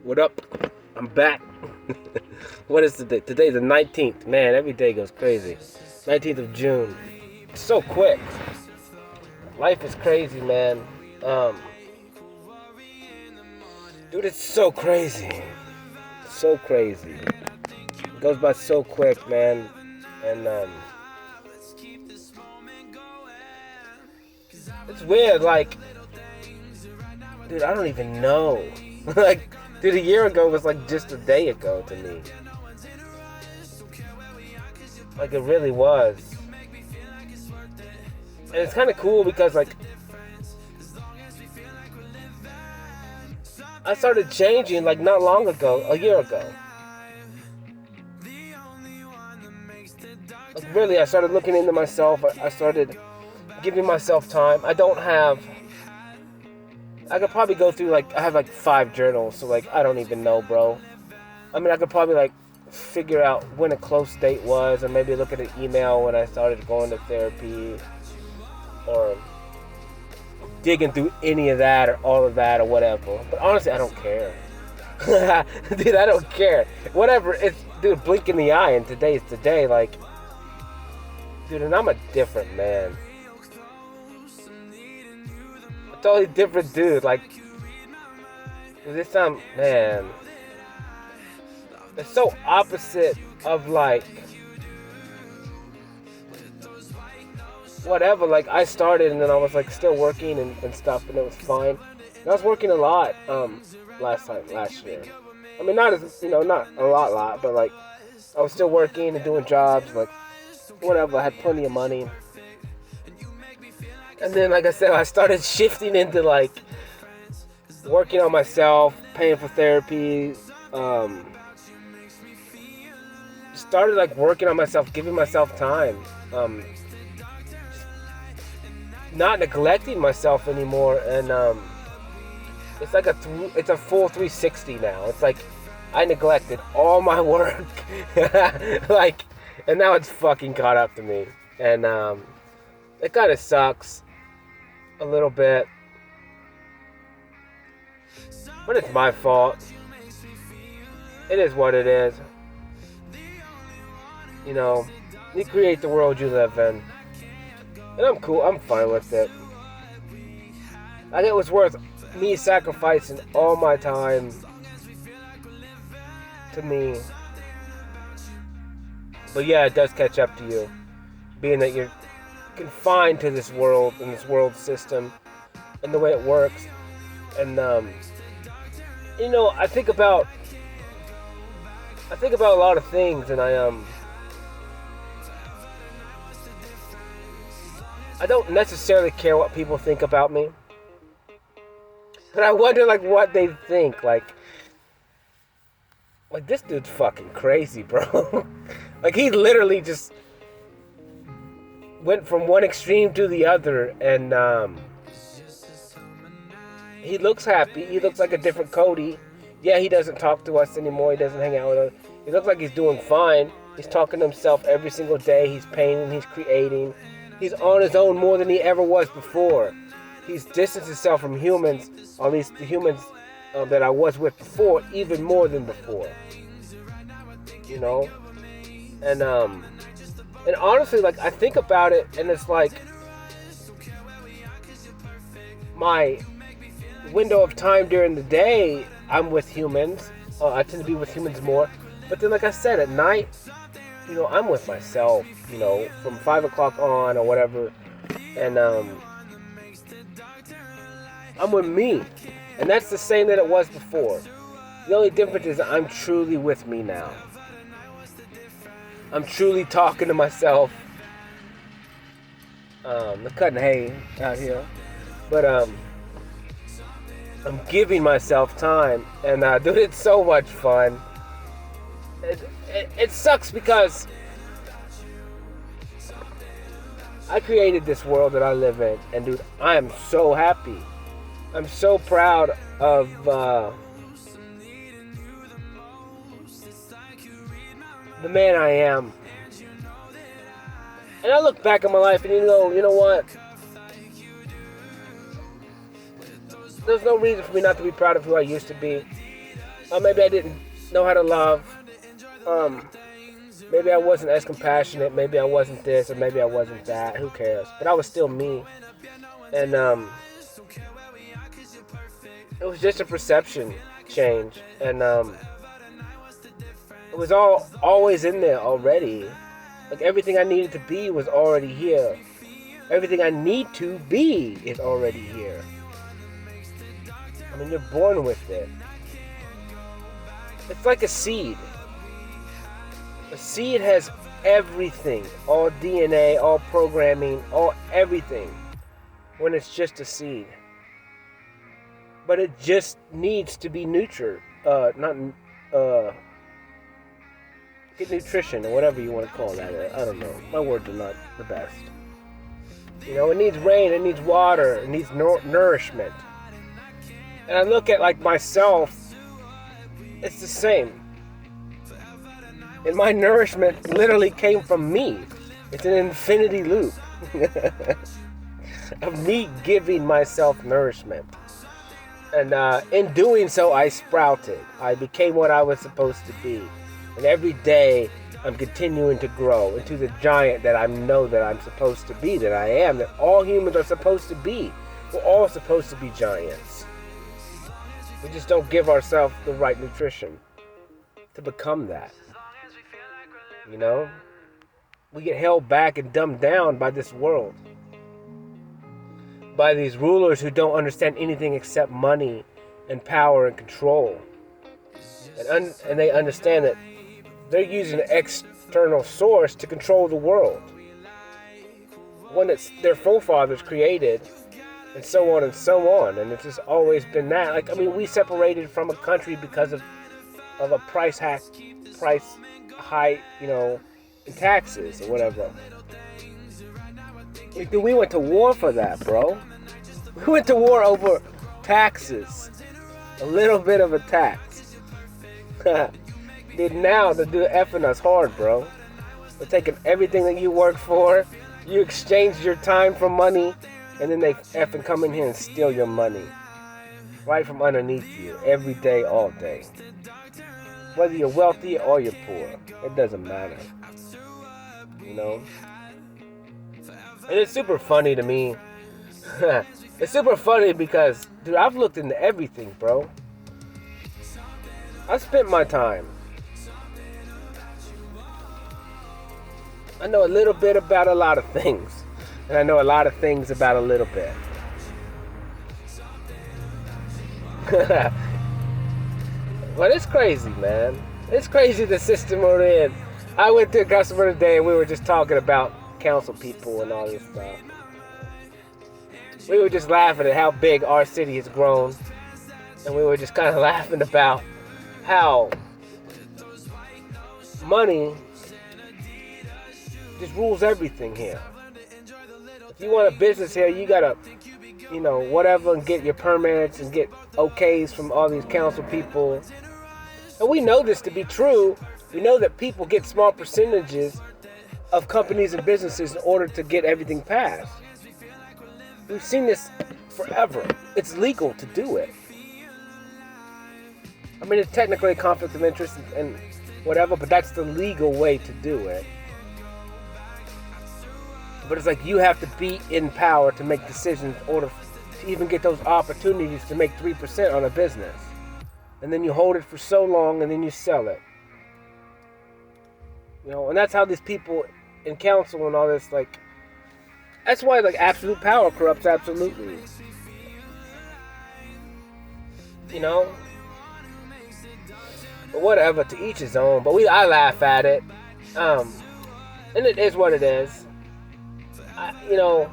What up? I'm back. What is today? Today's the 19th. Man, every day goes crazy. 19th of June. It's so quick. Life is crazy, man. Dude, it's so crazy. So crazy. It goes by so quick, man. And, it's weird, like, dude, I don't even know. Like, dude, a year ago was like just a day ago to me. Like, it really was. And it's kind of cool because, like, I started changing, like, not long ago, a year ago. Like, really, I started looking into myself. I started giving myself time. I could probably go through, like, I have, like, 5 journals, so, like, I don't even know, bro. I mean, I could probably, like, figure out when a close date was, or maybe look at an email when I started going to therapy, or digging through any of that, or all of that, or whatever. But honestly, I don't care. Dude, I don't care. Whatever, dude, blink in the eye, and today's today, like, dude, and I'm a different man. A totally different dude, like, this time, man, it's so opposite of, like, whatever, like, I started, and then I was, like, still working and stuff, and it was fine. And I was working a lot, last year. I mean, not as, not a lot, but, like, I was still working and doing jobs, like, whatever, I had plenty of money. And then, like I said, I started shifting into, like, working on myself, paying for therapy, started, like, working on myself, giving myself time, not neglecting myself anymore, and, it's like it's a full 360 now. It's like, I neglected all my work, like, and now it's fucking caught up to me, and, it kind of sucks, a little bit, but it's my fault. It is what it is. You create the world you live in. And I'm cool, I'm fine with it. I think it was worth me sacrificing all my time to me. But yeah, it does catch up to you. Being that you're confined to this world and this world system and the way it works. And, I think about a lot of things, and I don't necessarily care what people think about me, but I wonder, like, what they think. Like, this dude's fucking crazy, bro. Like, he literally just went from one extreme to the other, and he looks happy. He looks like a different Cody. Yeah, he doesn't talk to us anymore. He doesn't hang out with us. He looks like he's doing fine. He's talking to himself every single day. He's painting. He's creating. He's on his own more than he ever was before. He's distanced himself from humans, or at least the humans that I was with before, even more than before. And honestly, like, I think about it, and it's like my window of time during the day, I'm with humans. I tend to be with humans more. But then, like I said, at night, I'm with myself, from 5 o'clock on or whatever. And I'm with me. And that's the same that it was before. The only difference is I'm truly with me now. I'm truly talking to myself. I'm cutting hay out here. But I'm giving myself time. And dude, it's so much fun. It sucks because I created this world that I live in, and dude, I am so happy. I'm so proud of the man I am. And I look back at my life, and you know what? There's no reason for me not to be proud of who I used to be. Maybe I didn't know how to love. Maybe I wasn't as compassionate. Maybe I wasn't this, or maybe I wasn't that. Who cares? But I was still me, and it was just a perception change, and it was all always in there already. Like everything I needed to be was already here. Everything I need to be is already here. I mean, you're born with it. It's like a seed. A seed has everything, all DNA, all programming, all everything, when it's just a seed. But it just needs to be nurtured, get nutrition or whatever you want to call that. I don't know. My words are not the best. You know, it needs rain, it needs water, it needs nourishment. And I look at like myself, it's the same. And my nourishment literally came from me. It's an infinity loop of me giving myself nourishment. And in doing so, I sprouted. I became what I was supposed to be. And every day, I'm continuing to grow into the giant that I know that I'm supposed to be, that I am, that all humans are supposed to be. We're all supposed to be giants. We just don't give ourselves the right nutrition to become that. You know? We get held back and dumbed down by this world. By these rulers who don't understand anything except money and power and control. And they understand that they're using an external source to control the world. One that their forefathers created, and so on and so on. And it's just always been that. Like, I mean, we separated from a country because of a price hike, you know, in taxes or whatever. We went to war for that, bro. We went to war over taxes. A little bit of a tax. Now they're effing us hard, bro. They're taking everything that you work for. You exchanged your time for money, and then they effing come in here and steal your money. Right from underneath you. Every day, all day. Whether you're wealthy or you're poor. It doesn't matter. You know? And it's super funny to me. It's super funny because, dude, I've looked into everything, bro. I spent my time. I know a little bit about a lot of things. And I know a lot of things about a little bit. But it's crazy, man. It's crazy the system we're in. I went to a customer today and we were just talking about council people and all this stuff. We were just laughing at how big our city has grown. And we were just kind of laughing about how money just rules everything here. If you want a business here, you gotta, you know, whatever, and get your permits and get okays from all these council people. And we know this to be true. We know that people get small percentages of companies and businesses in order to get everything passed. We've seen this forever. It's legal to do it. I mean, it's technically a conflict of interest and whatever, but that's the legal way to do it. But it's like you have to be in power to make decisions in order to even get those opportunities to make 3% on a business. And then you hold it for so long and then you sell it. You know, and that's how these people in council and all this, like, that's why, like, absolute power corrupts absolutely. You know? But whatever, to each his own. But I laugh at it. And it is what it is. You know,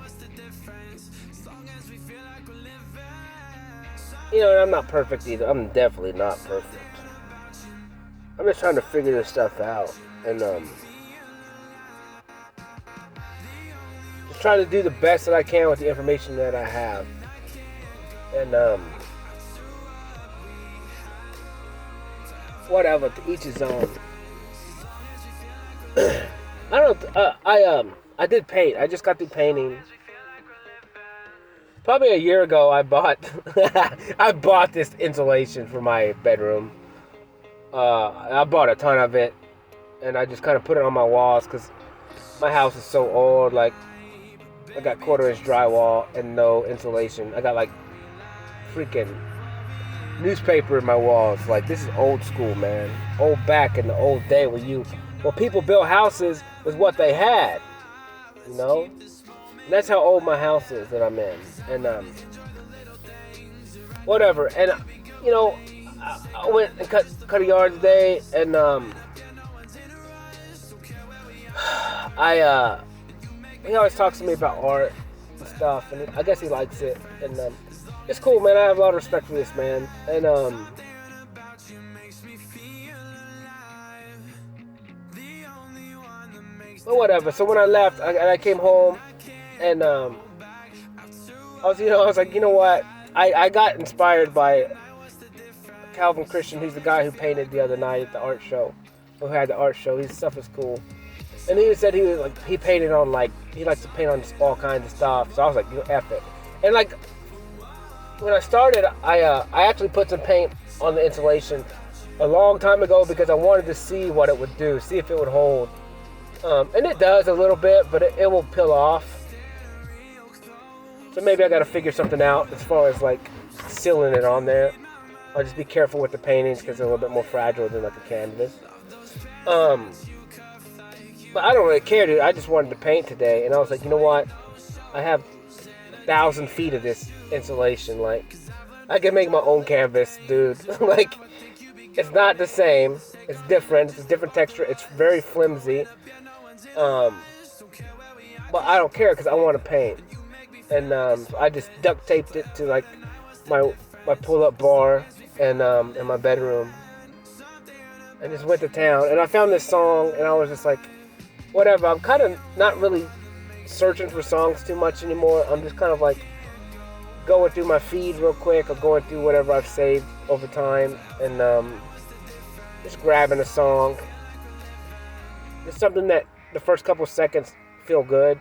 and I'm not perfect either. I'm definitely not perfect. I'm just trying to figure this stuff out, and just trying to do the best that I can with the information that I have, and whatever, to each his own. I did paint. I just got through painting. Probably a year ago, I bought this insulation for my bedroom. I bought a ton of it, and I just kind of put it on my walls because my house is so old. Like, I got quarter-inch drywall and no insulation. I got like freaking newspaper in my walls. Like, this is old school, man. Old back in the old day when people built houses with what they had, you know. And that's how old my house is that I'm in, and whatever. And you know, I went and cut a yard today, and he always talks to me about art and stuff, and I guess he likes it, and it's cool, man. I have a lot of respect for this man, and but whatever. So when I left, I came home, and I was like, you know what? I got inspired by Calvin Christian. He's the guy who painted the other night at the art show, who had the art show. His stuff is cool. And he said he painted on, like, he likes to paint on all kinds of stuff. So I was like, you know, F it. And like, when I started, I actually put some paint on the insulation a long time ago because I wanted to see what it would do, see if it would hold. And it does a little bit, but it will peel off. So maybe I got to figure something out as far as like sealing it on there. I'll just be careful with the paintings because they're a little bit more fragile than like a canvas. But I don't really care, dude. I just wanted to paint today, and I was like, you know what? I have 1,000 feet of this insulation. Like, I can make my own canvas, dude. Like, it's not the same. It's different. It's a different texture. It's very flimsy. But I don't care because I want to paint. And I just duct taped it to like my pull-up bar and in my bedroom, and just went to town. And I found this song, and I was just like, whatever. I'm kind of not really searching for songs too much anymore. I'm just kind of like going through my feed real quick, or going through whatever I've saved over time, and just grabbing a song. It's something that the first couple seconds feel good,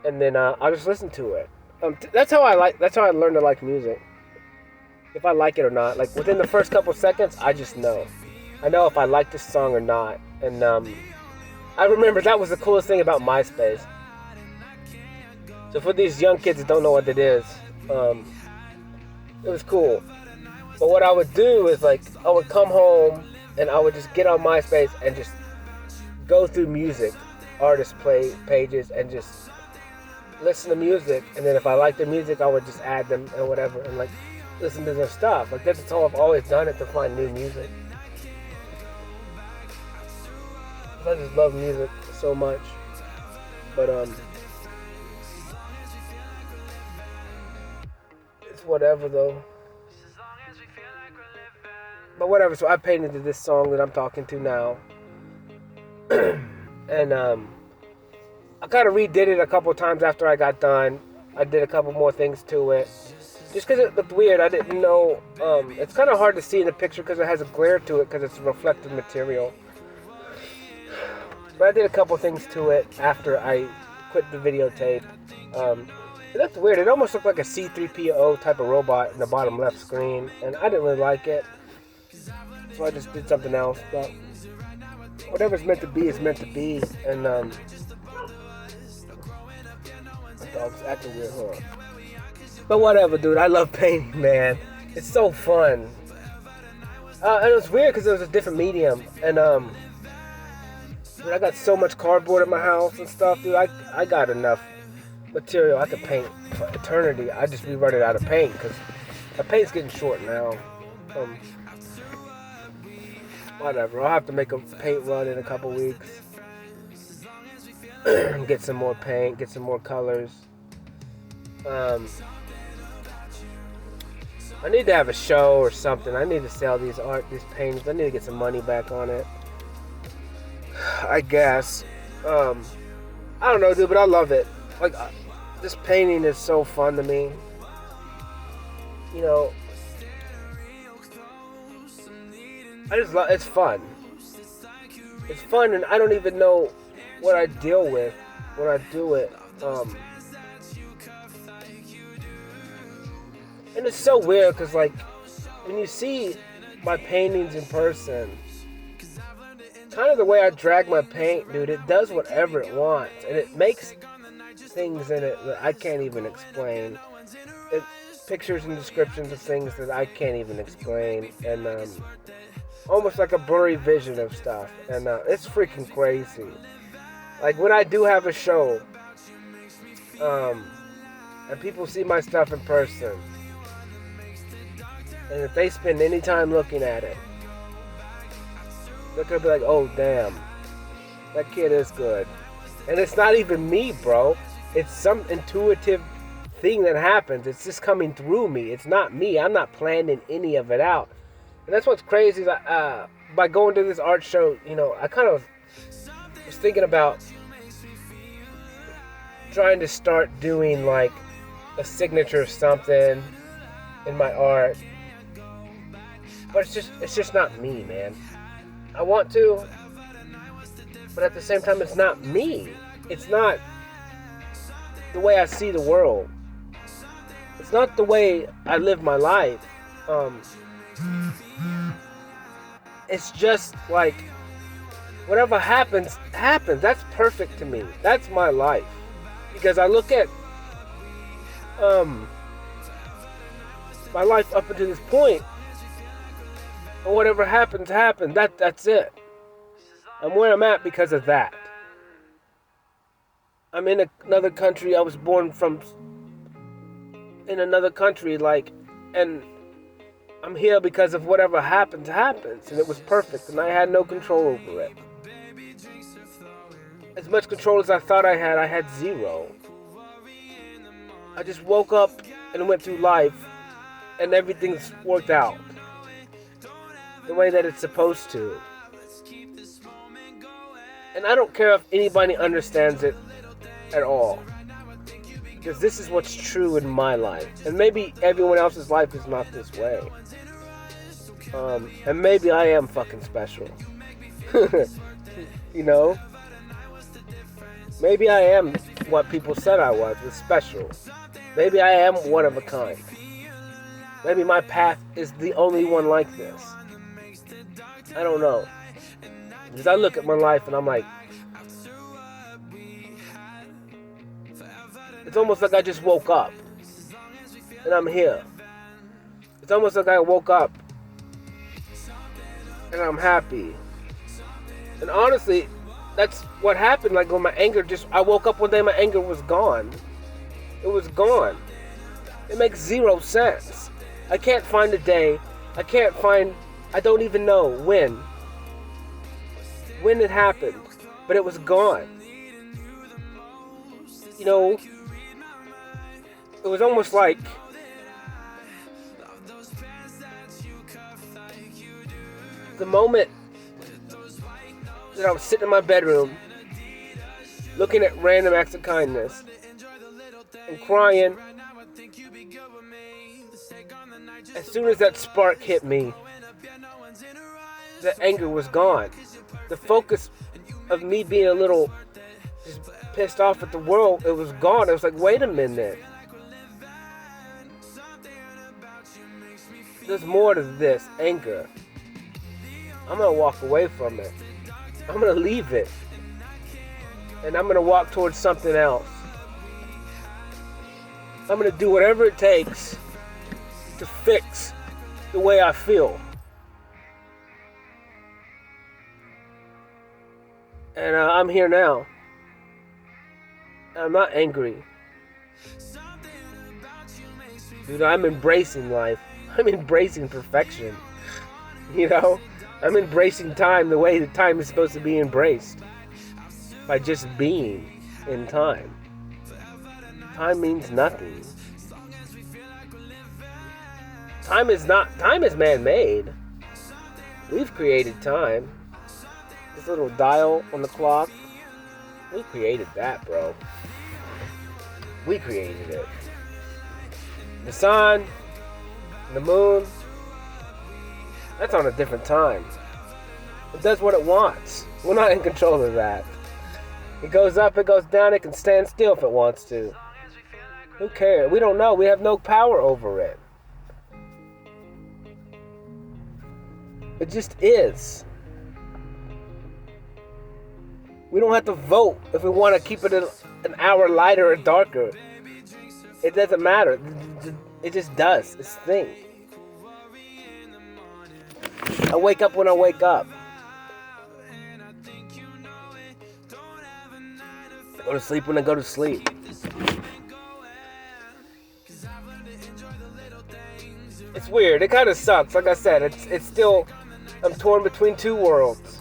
and then I'll just listen to it. That's how I learned to like music. If I like it or not, like within the first couple seconds, I just know. I know if I like this song or not. And I remember that was the coolest thing about MySpace. So for these young kids that don't know what it is, it was cool. But what I would do is like I would come home and I would just get on MySpace and just go through music, artist play pages, and just listen to music. And then if I liked their music, I would just add them and whatever, and like listen to their stuff. Like that's how I've always done it, to find new music. I just love music so much. But it's whatever though. But whatever. So I painted to this song that I'm talking to now. And I kind of redid it a couple times after I got done. I did a couple more things to it. Just because it looked weird, I didn't know. It's kind of hard to see in the picture because it has a glare to it because it's reflective material. But I did a couple things to it after I quit the videotape. It looked weird. It almost looked like a C-3PO type of robot in the bottom left screen. And I didn't really like it. So I just did something else. But whatever's meant to be is meant to be. And my dog's acting weird. Hold on. But whatever, dude. I love painting, man. It's so fun. And it was weird because it was a different medium. And dude, I got so much cardboard in my house and stuff, dude. I got enough material. I could paint for eternity. I just be running out of paint because my paint's getting short now. Whatever. I'll have to make a paint run in a couple weeks. Get some more paint. Get some more colors. I need to have a show or something. I need to sell these paintings. I need to get some money back on it, I guess. I don't know, dude, but I love it. Like, this painting is so fun to me. You know, I just love. It's fun. It's fun, and I don't even know what I deal with when I do it. And it's so weird because, like, when you see my paintings in person, kind of the way I drag my paint, dude, it does whatever it wants, and it makes things in it that I can't even explain. It pictures and descriptions of things that I can't even explain, and almost like a blurry vision of stuff, and it's freaking crazy. Like when I do have a show, and people see my stuff in person, and if they spend any time looking at it, they're gonna be like, oh damn, that kid is good. And it's not even me, bro. It's some intuitive thing that happens. It's just coming through me. It's not me. I'm not planning any of it out. And that's what's crazy is by going to this art show, you know, I kind of was thinking about trying to start doing like a signature of something in my art. But it's just not me, man. I want to, but at the same time, it's not me. It's not the way I see the world. It's not the way I live my life. It's just like whatever happens, happens. That's perfect to me. That's my life. Because I look at my life up until this point, and whatever happens, happens. That's it. I'm where I'm at because of that. I'm in another country. I was born in another country, like, and I'm here because of whatever happens, happens. And it was perfect, and I had no control over it. As much control as I thought I had zero. I just woke up and went through life, and everything's worked out the way that it's supposed to. And I don't care if anybody understands it at all, because this is what's true in my life, and maybe everyone else's life is not this way. And maybe I am fucking special. You know, maybe I am what people said I was special. Maybe I am one of a kind. Maybe my path is the only one like this. I don't know. Because I look at my life and I'm like, it's almost like I just woke up and I'm here. It's almost like I woke up and I'm happy. And honestly, that's what happened. Like when my anger I woke up one day, my anger was gone. It was gone. It makes zero sense. I can't find a day. I don't even know when it happened, but it was gone. You know, it was almost like the moment that I was sitting in my bedroom looking at random acts of kindness and crying. As soon as that spark hit me, the anger was gone. The focus of me being a little just pissed off at the world, it was gone. I was like, wait a minute. There's more to this anger. I'm going to walk away from it. I'm going to leave it. And I'm going to walk towards something else. I'm going to do whatever it takes to fix the way I feel. And I'm here now. I'm not angry. Dude, I'm embracing life. I'm embracing perfection. You know? I'm embracing time the way that time is supposed to be embraced. By just being in time. Time means nothing. Time is man-made. We've created time. This little dial on the clock, we created that, bro. We created it. The sun, the moon, that's on a different time. It does what it wants. We're not in control of that. It goes up, it goes down, it can stand still if it wants to. Who cares? We don't know. We have no power over it. It just is. We don't have to vote if we want to keep it an hour lighter or darker. It doesn't matter. It just does its thing. I wake up when I wake up. I go to sleep when I go to sleep. It's weird. It kind of sucks. Like I said, it's still. I'm torn between two worlds.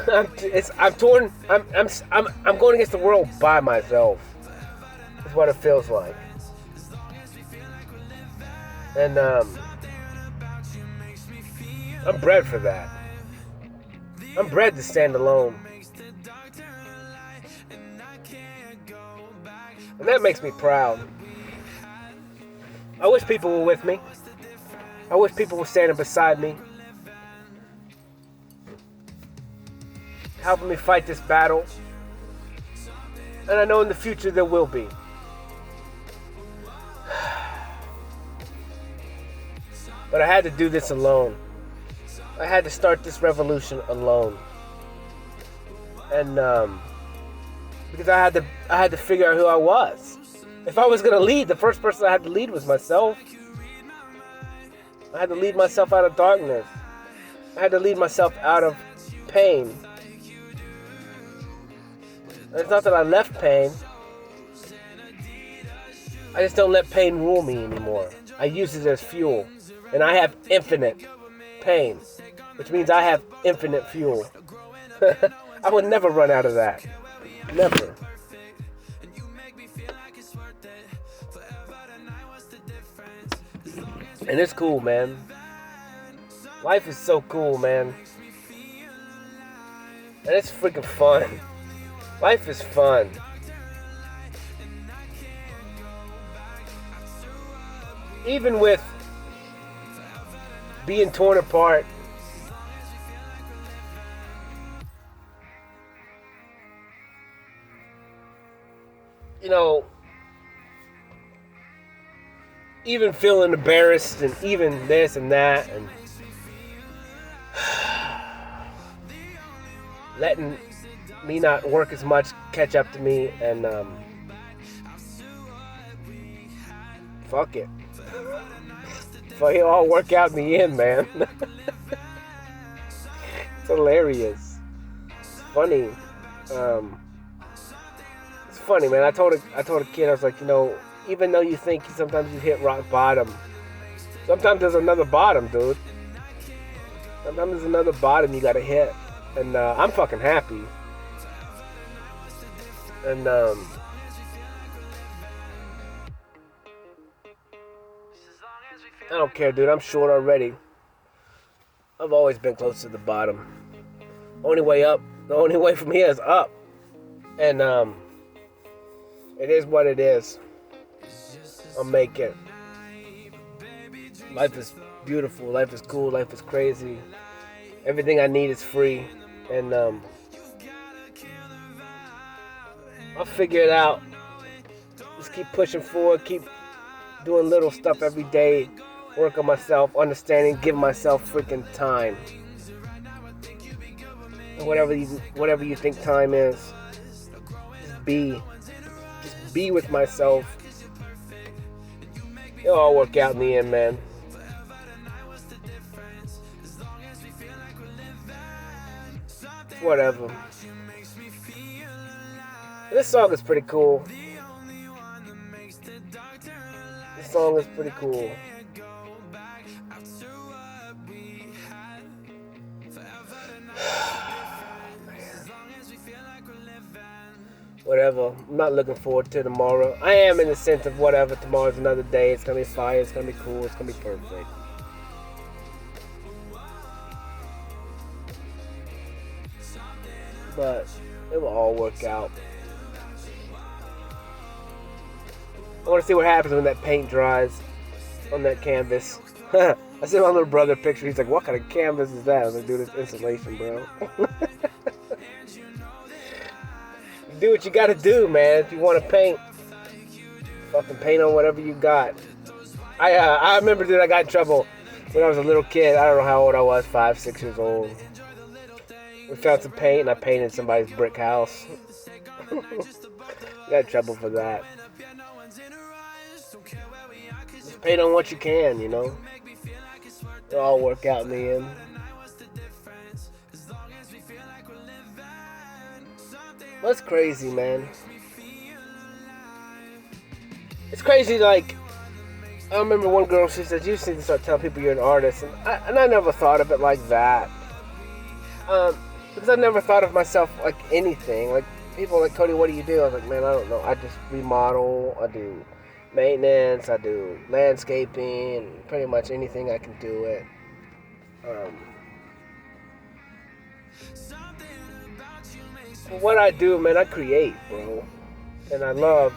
I'm torn. I'm going against the world by myself. Is what it feels like. And I'm bred for that. I'm bred to stand alone. And that makes me proud. I wish people were with me. I wish people were standing beside me, helping me fight this battle. And I know in the future there will be. But I had to do this alone. I had to start this revolution alone. And because I had to figure out who I was. If I was gonna lead, the first person I had to lead was myself. I had to lead myself out of darkness. I had to lead myself out of pain. And it's not that I left pain. I just don't let pain rule me anymore. I use it as fuel. And I have infinite pain, which means I have infinite fuel. I would never run out of that. Never. And it's cool, man. Life is so cool, man. And it's freaking fun. Life is fun. Even with being torn apart, you know, even feeling embarrassed and even this and that and letting me not work as much catch up to me and fuck it. Fuck it, all work out in the end, man. It's hilarious. It's funny. It's funny, man. I told a kid, I was like, you know, even though you think sometimes you hit rock bottom, sometimes there's another bottom, dude. Sometimes there's another bottom you gotta hit. And I'm fucking happy. And I don't care, dude. I'm short already. I've always been close to the bottom. The only way from here is up. And it is what it is. I'll make it. Life is beautiful. Life is cool. Life is crazy. Everything I need is free. And I'll figure it out. Just keep pushing forward. Keep doing little stuff every day. Work on myself. Understanding. Give myself freaking time. And whatever you think time is. Just be with myself. It'll all work out in the end, man. Whatever. This song is pretty cool. This song is pretty cool. Whatever. I'm not looking forward to tomorrow. I am in the sense of whatever. Tomorrow's another day. It's gonna be fire. It's gonna be cool. It's gonna be perfect. But it will all work out. I want to see what happens when that paint dries on that canvas. I see my little brother picture. He's like, "What kind of canvas is that?" I was like, "Dude, it's insulation, bro." Do what you gotta do, man. If you want to paint, fucking paint on whatever you got. I remember that I got in trouble. when I was a little kid, I don't know how old I was, 5, 6 years old. We found some paint and I painted somebody's brick house. Got in trouble for that. Just paint on what you can, you know. It'll all work out in the end. That's crazy, man. It's crazy, like, I remember one girl, she said, you just need to start telling people you're an artist. And I never thought of it like that. Because I never thought of myself like anything. Like, people like, Cody, what do you do? I was like, man, I don't know. I just remodel, I do maintenance, I do landscaping, pretty much anything I can do it. What I do, man, I create, bro. And I love,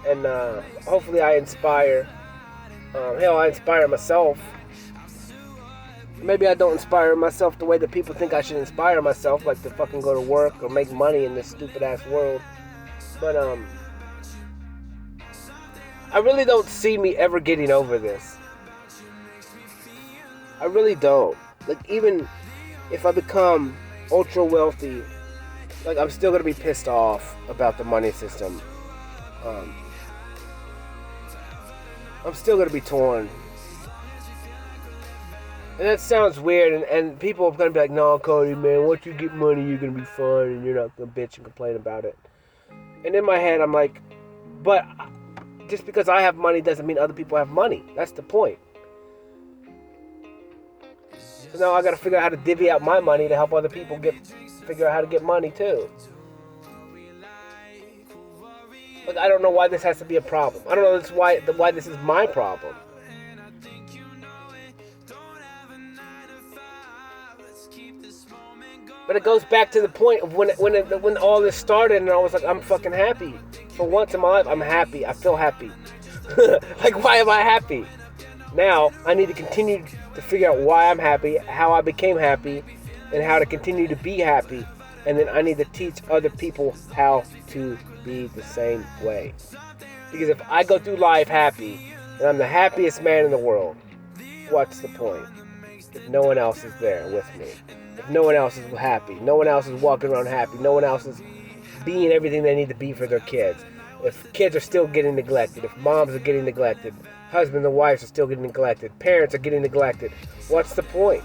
and hopefully I inspire. Hell, I inspire myself. Maybe I don't inspire myself the way that people think I should inspire myself, like to fucking go to work or make money in this stupid ass world. But I really don't see me ever getting over this. I really don't. Like, even if I become ultra wealthy, like, I'm still gonna be pissed off about the money system. I'm still gonna be torn. And that sounds weird, and people are gonna be like, no, Cody, man, once you get money, you're gonna be fine, and you're not gonna bitch and complain about it. And in my head, I'm like, but just because I have money doesn't mean other people have money. That's the point. So now I gotta figure out how to divvy out my money to help other people figure out how to get money too. Like, I don't know why this has to be a problem. I don't know why this is my problem. But it goes back to the point of when all this started, and I was like, I'm fucking happy. For once in my life, I'm happy. I feel happy. Like, why am I happy? Now, I need to continue to figure out why I'm happy, how I became happy, and how to continue to be happy. And then I need to teach other people how to be the same way. Because if I go through life happy, and I'm the happiest man in the world, what's the point? If no one else is there with me. If no one else is happy. No one else is walking around happy. No one else is being everything they need to be for their kids. If kids are still getting neglected. If moms are getting neglected. Husbands and wives are still getting neglected. Parents are getting neglected. What's the point?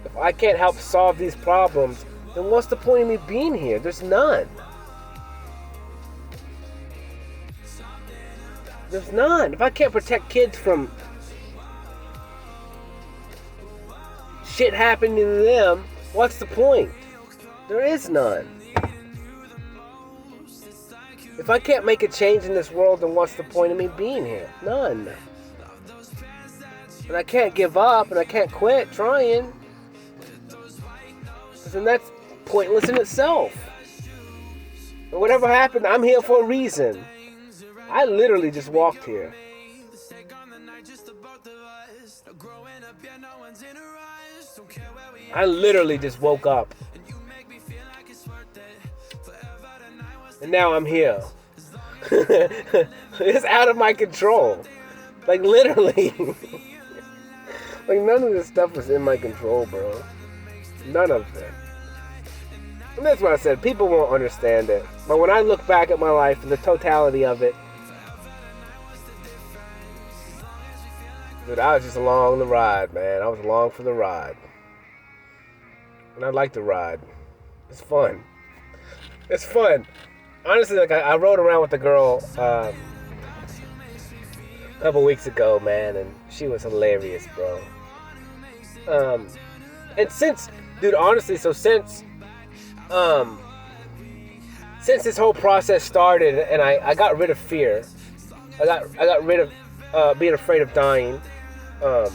If I can't help solve these problems, then what's the point of me being here? There's none. There's none. If I can't protect kids from shit happening to them, what's the point? There is none. If I can't make a change in this world, then what's the point of me being here? None. And I can't give up, and I can't quit trying. Then that's pointless in itself. And whatever happened, I'm here for a reason. I literally just walked here. I literally just woke up. And now I'm here. It's out of my control. Like, literally. Like, none of this stuff was in my control, bro. None of it. And that's what I said. People won't understand it. But when I look back at my life and the totality of it, dude, I was just along the ride, man. I was along for the ride. And I like the ride. It's fun. It's fun. Honestly, like, I rode around with a girl a couple weeks ago, man, and she was hilarious, bro. And since, dude, honestly, so since this whole process started, and I got rid of fear, I got rid of being afraid of dying, because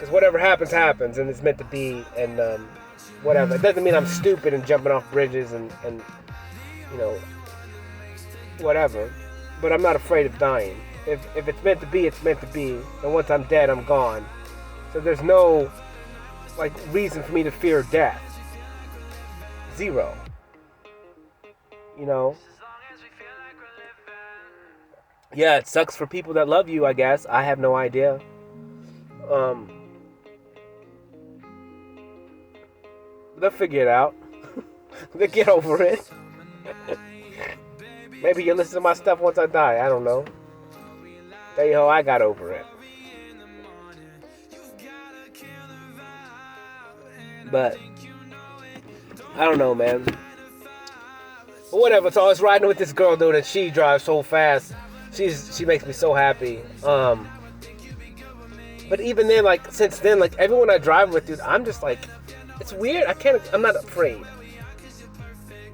whatever happens, happens, and it's meant to be, and whatever. It doesn't mean I'm stupid and jumping off bridges and you know, whatever. But I'm not afraid of dying. If it's meant to be, it's meant to be. And once I'm dead, I'm gone. So there's no, like, reason for me to fear death. Zero. You know? Yeah, it sucks for people that love you, I guess. I have no idea. Um, they'll figure it out. They'll get over it. Maybe you'll listen to my stuff once I die. I don't know. Tell you how I got over it. But I don't know, man. But whatever. So I was riding with this girl, dude, and she drives so fast. She makes me so happy. But even then, like, since then, like, everyone I drive with, dude, I'm just like, it's weird. I'm not afraid.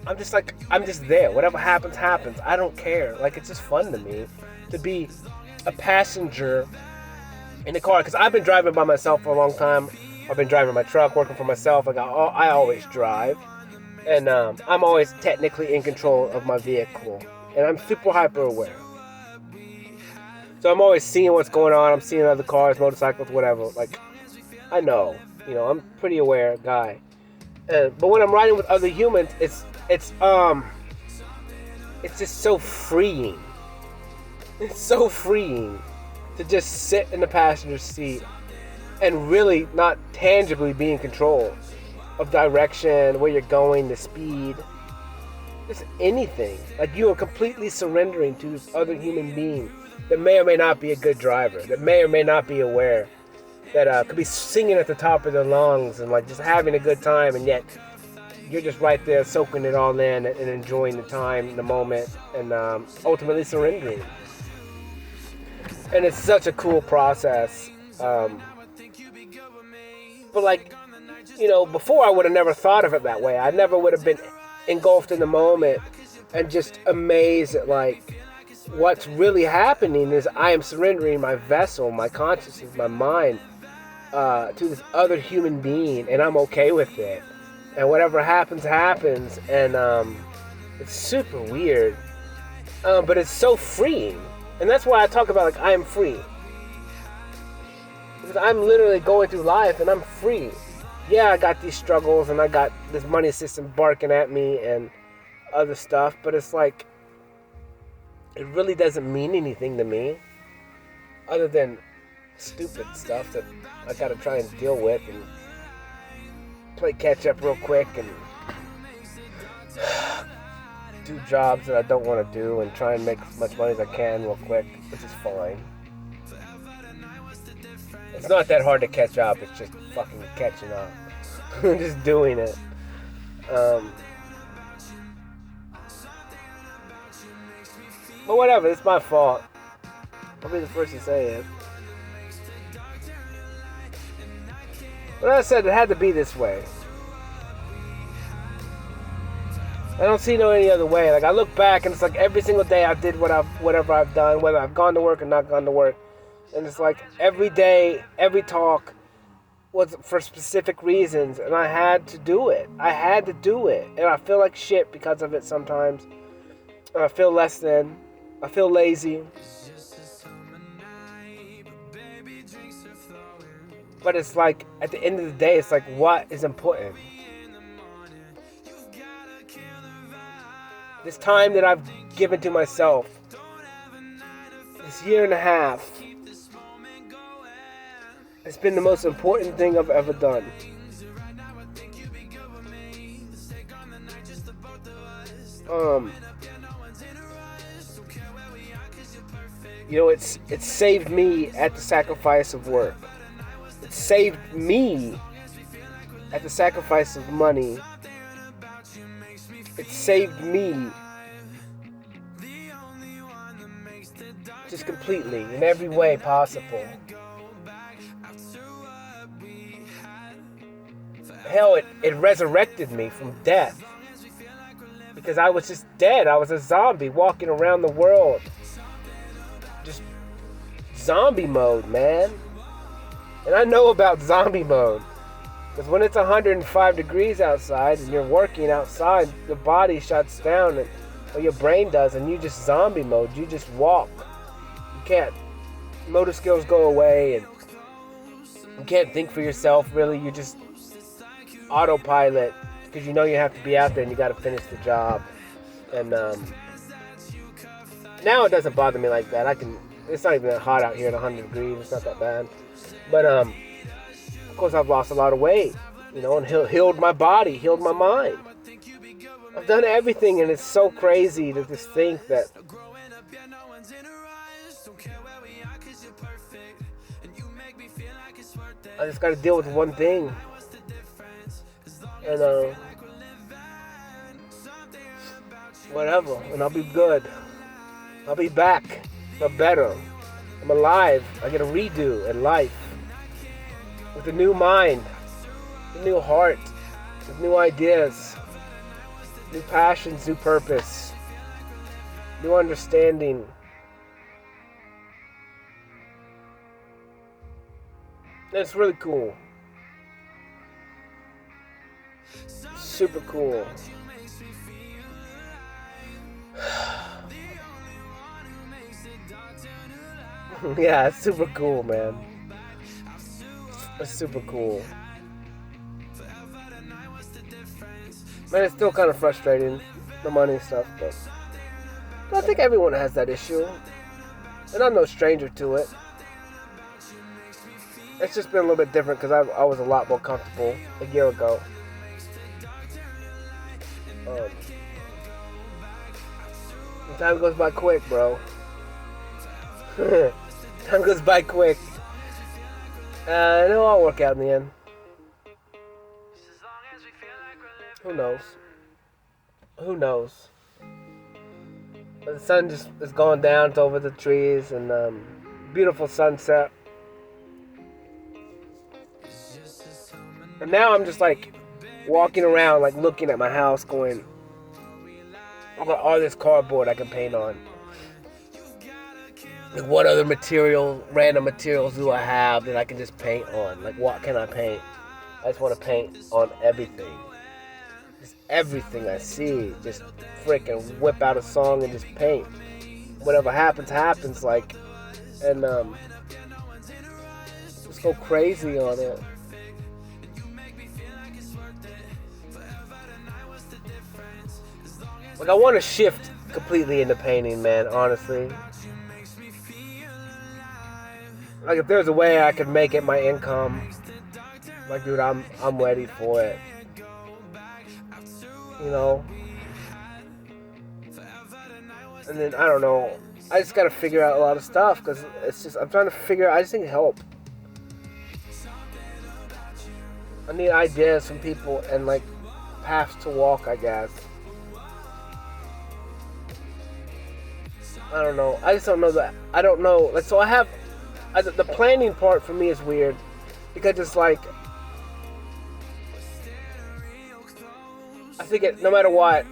I'm just like, I'm just there. Whatever happens, happens. I don't care. Like, it's just fun to me to be a passenger in the car. Because I've been driving by myself for a long time. I've been driving my truck, working for myself. I always drive. And I'm always technically in control of my vehicle. And I'm super hyper aware. So I'm always seeing what's going on. I'm seeing other cars, motorcycles, whatever. Like, I know. You know, I'm a pretty aware guy. But when I'm riding with other humans, it's just so freeing. It's so freeing to just sit in the passenger seat and really not tangibly be in control of direction, where you're going, the speed, just anything. Like, you are completely surrendering to this other human being that may or may not be a good driver, that may or may not be aware, that could be singing at the top of their lungs and like just having a good time, and yet you're just right there soaking it all in and enjoying the time, the moment, and ultimately surrendering. And it's such a cool process. But like, you know, before I would have never thought of it that way. I never would have been engulfed in the moment and just amazed at like what's really happening is I am surrendering my vessel, my consciousness, my mind to this other human being, and I'm okay with it. And whatever happens, happens. And it's super weird. But it's so freeing. And that's why I talk about like I am free. Because I'm literally going through life and I'm free. Yeah, I got these struggles and I got this money system barking at me and other stuff, but it's like it really doesn't mean anything to me other than stupid stuff that I gotta try and deal with and play catch up real quick and do jobs that I don't want to do and try and make as much money as I can real quick, which is fine. It's not that hard to catch up, it's just fucking catching up. Just doing it. But whatever, it's my fault. I'll be the first to say it. But as I said, it had to be this way. I don't see no any other way. Like, I look back and it's like every single day I did whatever I've done, whether I've gone to work or not gone to work. And it's like every day, every talk was for specific reasons, and I had to do it. I had to do it. And I feel like shit because of it sometimes. And I feel less than. I feel lazy. But it's like, at the end of the day, it's like, what is important? This time that I've given to myself, this year and a half, it's been the most important thing I've ever done. You know, it's saved me at the sacrifice of work. It saved me at the sacrifice of money. It saved me just completely, in every way possible. Hell, it resurrected me from death. Because I was just dead. I was a zombie walking around the world. Just zombie mode, man. And I know about zombie mode. Because when it's 105 degrees outside and you're working outside, the body shuts down, or your brain does, and you just zombie mode. You just walk. You can't. Motor skills go away, and you can't think for yourself, really. You just autopilot, because you know you have to be out there and you got to finish the job. And now it doesn't bother me like that. I can It's not even that hot out here at 100 degrees. It's not that bad. But of course, I've lost a lot of weight, you know, and healed my body, healed my mind. I've done everything, and it's so crazy to just think that I just got to deal with one thing. And whatever, and I'll be good. I'll be back, but better. I'm alive. I get a redo in life with a new mind, a new heart, with new ideas, new passions, new purpose, new understanding. And it's really cool. Super cool. Yeah, it's super cool, man. It's super cool. Man, it's still kind of frustrating, the money stuff, but I think everyone has that issue. And I'm no stranger to it. It's just been a little bit different because I was a lot more comfortable a year ago. Time goes by quick, bro. Time goes by quick. It'll all work out in the end. Who knows? Who knows? But the sun just is going down. It's over the trees and beautiful sunset. And now I'm just like walking around, like looking at my house, going, I've got all this cardboard I can paint on. Like, what other random materials do I have that I can just paint on? Like, what can I paint? I just want to paint on everything. Just everything I see. Just freaking whip out a song and just paint. Whatever happens, happens. Like, and just go crazy on it. Like, I want to shift completely into painting, man, honestly. Like, if there's a way I could make it my income, like, dude, I'm ready for it. You know? And then, I don't know, I just gotta figure out a lot of stuff, because it's just, I'm trying to figure out, I just need help. I need ideas from people and, like, paths to walk, I guess. I don't know. I just don't know that. I don't know. Like, so the planning part for me is weird. Because it's like, I think no matter what,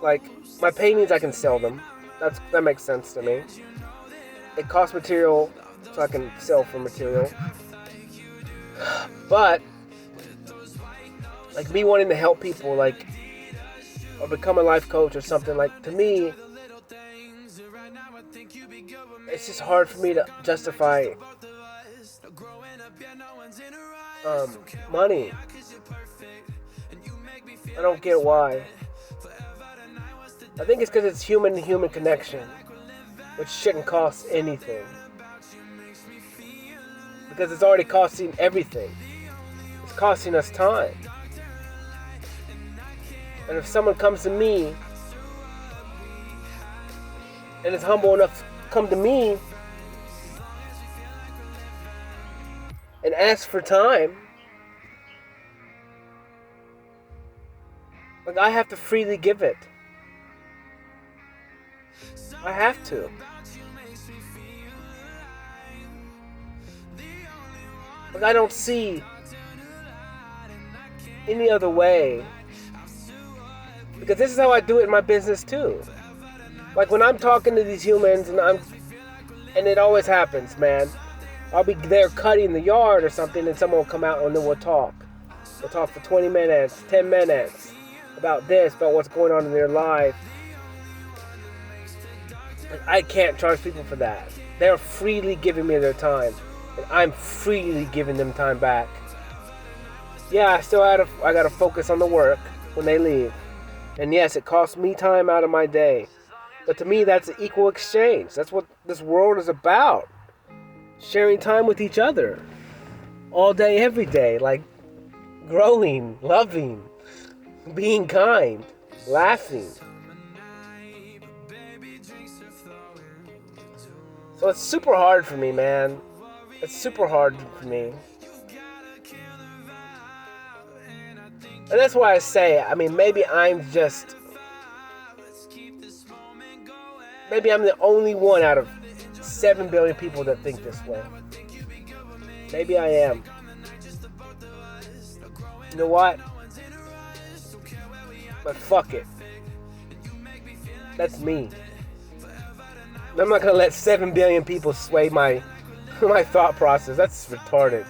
like, my paintings, I can sell them. That makes sense to me. It costs material, so I can sell for material. But, like, me wanting to help people, like, or become a life coach or something, like, to me, it's just hard for me to justify money. I don't get why. I think it's because it's human-to-human connection, which shouldn't cost anything. Because it's already costing everything. It's costing us time. And if someone comes to me and is humble enough to come to me and ask for time, like, I have to freely give it. I have to. Like, I don't see any other way. Because this is how I do it in my business too. Like, when I'm talking to these humans and it always happens, man. I'll be there cutting the yard or something and someone will come out and then we'll talk. We'll talk for 20 minutes, 10 minutes about this, about what's going on in their life. Like, I can't charge people for that. They're freely giving me their time. And I'm freely giving them time back. Yeah, I gotta focus on the work when they leave. And yes, it costs me time out of my day. But to me, that's an equal exchange. That's what this world is about. Sharing time with each other. All day, every day. Like growing, loving, being kind, laughing. So it's super hard for me, man. It's super hard for me. And that's why I say, I mean, maybe I'm the only one out of 7 billion people that think this way. Maybe I am. You know what? But fuck it. That's me. I'm not gonna let 7 billion people sway my thought process. That's retarded.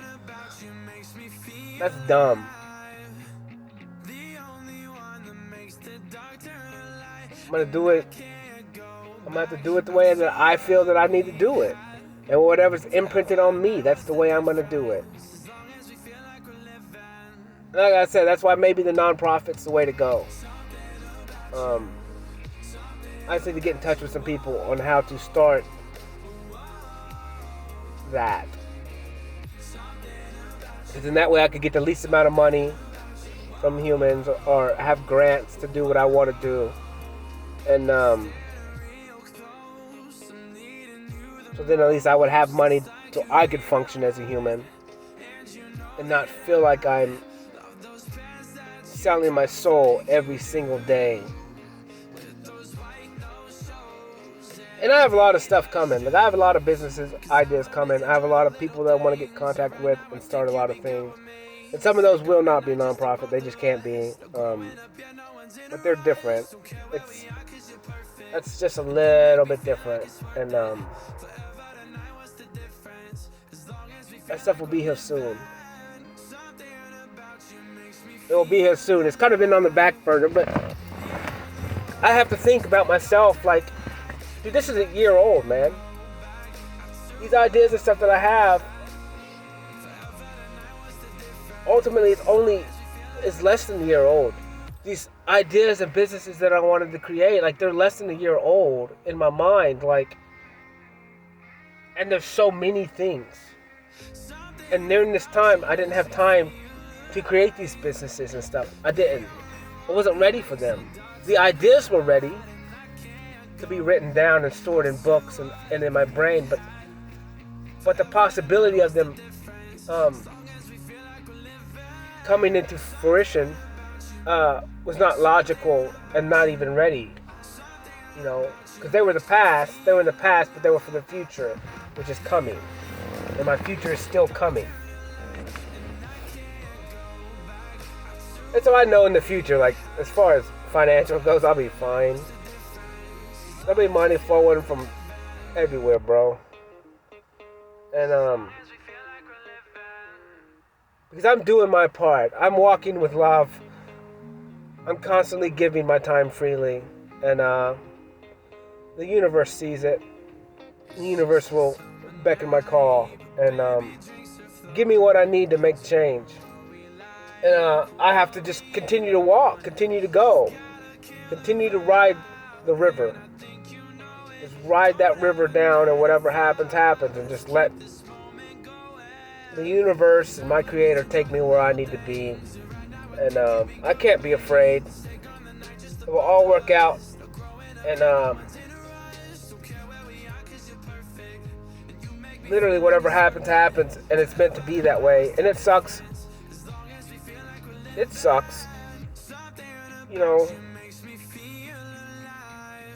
That's dumb. I'm gonna do it. I'm gonna have to do it the way that I feel that I need to do it. And whatever's imprinted on me, that's the way I'm gonna do it. Like I said, that's why maybe the non-profit's the way to go. I just need to get in touch with some people on how to start that. Because in that way I could get the least amount of money from humans or have grants to do what I want to do. And so then at least I would have money so I could function as a human and not feel like I'm selling my soul every single day. And I have a lot of stuff coming. Like I have a lot of businesses, ideas coming. I have a lot of people that I want to get in contact with and start a lot of things. And some of those will not be nonprofit. They just can't be. But they're different. That's just a little bit different. And that stuff will be here soon. It will be here soon. It's kind of been on the back burner, but I have to think about myself like, dude, this is a year old, man. These ideas and stuff that I have, ultimately it's less than a year old. These ideas and businesses that I wanted to create, like they're less than a year old in my mind, like, and there's so many things. And during this time, I didn't have time to create these businesses and stuff. I wasn't ready for them. The ideas were ready to be written down and stored in books and in my brain, but the possibility of them coming into fruition was not logical and not even ready, you know, because they were in the past, but they were for the future, which is coming, and my future is still coming. And so I know in the future, like as far as financial goes, I'll be fine. There'll be money flowing from everywhere, bro. And because I'm doing my part. I'm walking with love. I'm constantly giving my time freely. And the universe sees it. The universe will beckon my call and give me what I need to make change. And I have to just continue to walk, continue to go, continue to ride the river. Just ride that river down, and whatever happens, happens, and just let the universe and my creator take me where I need to be. And I can't be afraid. It will all work out. And literally whatever happens, happens, and it's meant to be that way. And it sucks. It sucks. You know.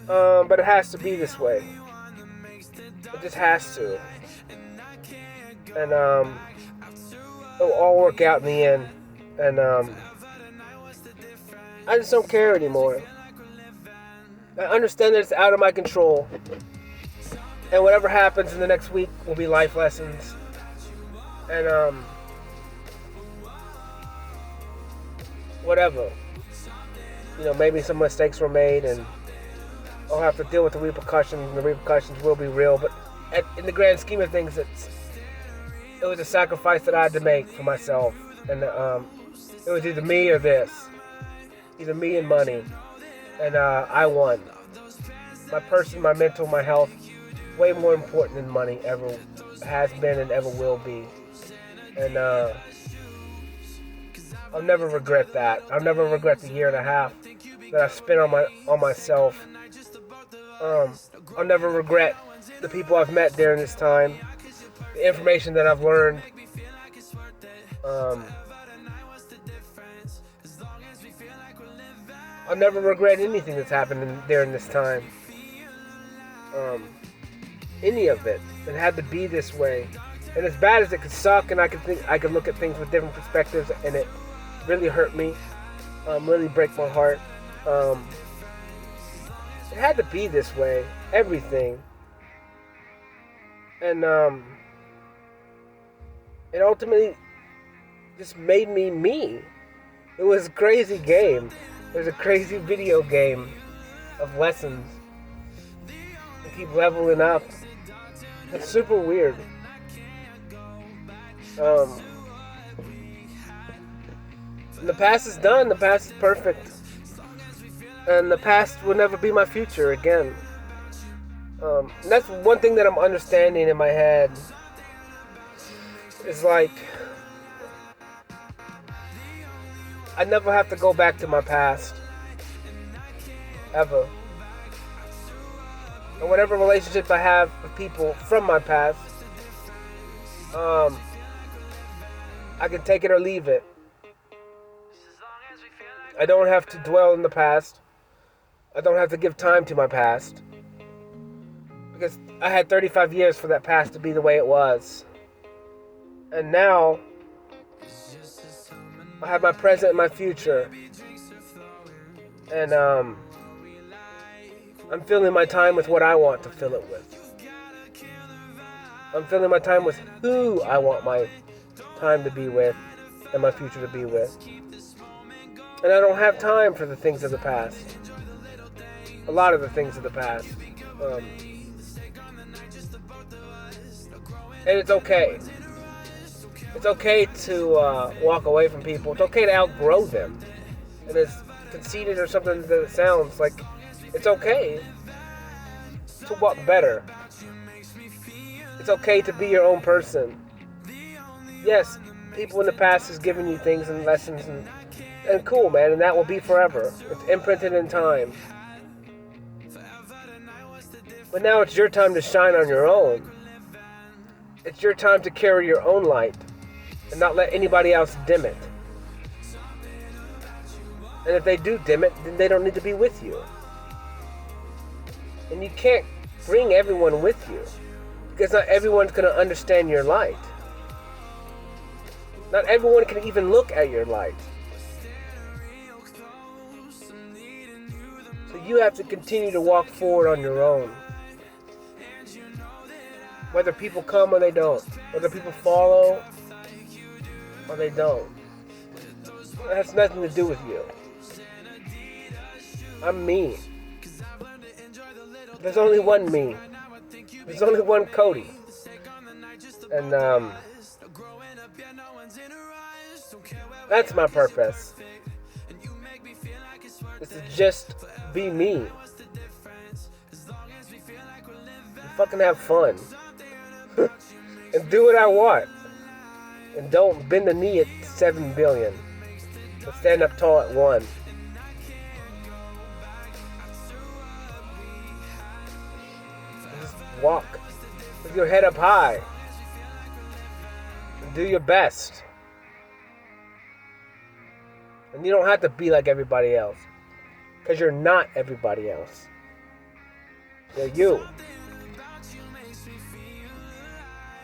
But it has to be this way. It just has to. And it'll all work out in the end. And I just don't care anymore. I understand that it's out of my control. And whatever happens in the next week will be life lessons. And whatever. You know, maybe some mistakes were made and I'll have to deal with the repercussions, and the repercussions will be real. But in the grand scheme of things, it was a sacrifice that I had to make for myself. And it was either me or this. Either me and money. And I won. my mental, my health, way more important than money ever has been and ever will be. And I'll never regret that. I'll never regret the year and a half that I spent on myself. I'll never regret the people I've met during this time, the information that I've learned. I'll never regret anything that's happened during this time. Any of it. It had to be this way. And as bad as it could suck, and I could look at things with different perspectives, and it really hurt me, really break my heart. It had to be this way. Everything. And it ultimately just made me me. It was a crazy game. It was a crazy video game of lessons. You keep leveling up. It's super weird. The past is done. The past is perfect. And the past will never be my future again. That's one thing that I'm understanding in my head. It's like, I never have to go back to my past. Ever. And whatever relationships I have with people from my past, I can take it or leave it. I don't have to dwell in the past. I don't have to give time to my past. Because I had 35 years for that past to be the way it was. And now, I have my present and my future. And I'm filling my time with what I want to fill it with. I'm filling my time with who I want my time to be with and my future to be with. And I don't have time for the things of the past. A lot of the things of the past. And it's okay. It's okay to walk away from people. It's okay to outgrow them. And as conceited or something that it sounds like, it's okay to walk better. It's okay to be your own person. Yes, people in the past has given you things and lessons and cool, man, and that will be forever. It's imprinted in time. But now it's your time to shine on your own. It's your time to carry your own light and not let anybody else dim it. And if they do dim it, then they don't need to be with you. And you can't bring everyone with you, because not everyone's going to understand your light. Not everyone can even look at your light. So you have to continue to walk forward on your own. Whether people come or they don't. Whether people follow or they don't. That has nothing to do with you. I'm me. There's only one me. There's only one Cody. And that's my purpose. It's to just be me. And fucking have fun. And do what I want. And don't bend the knee at 7 billion. But stand up tall at 1. Just walk with your head up high. And do your best. And you don't have to be like everybody else. Because you're not everybody else. You're you.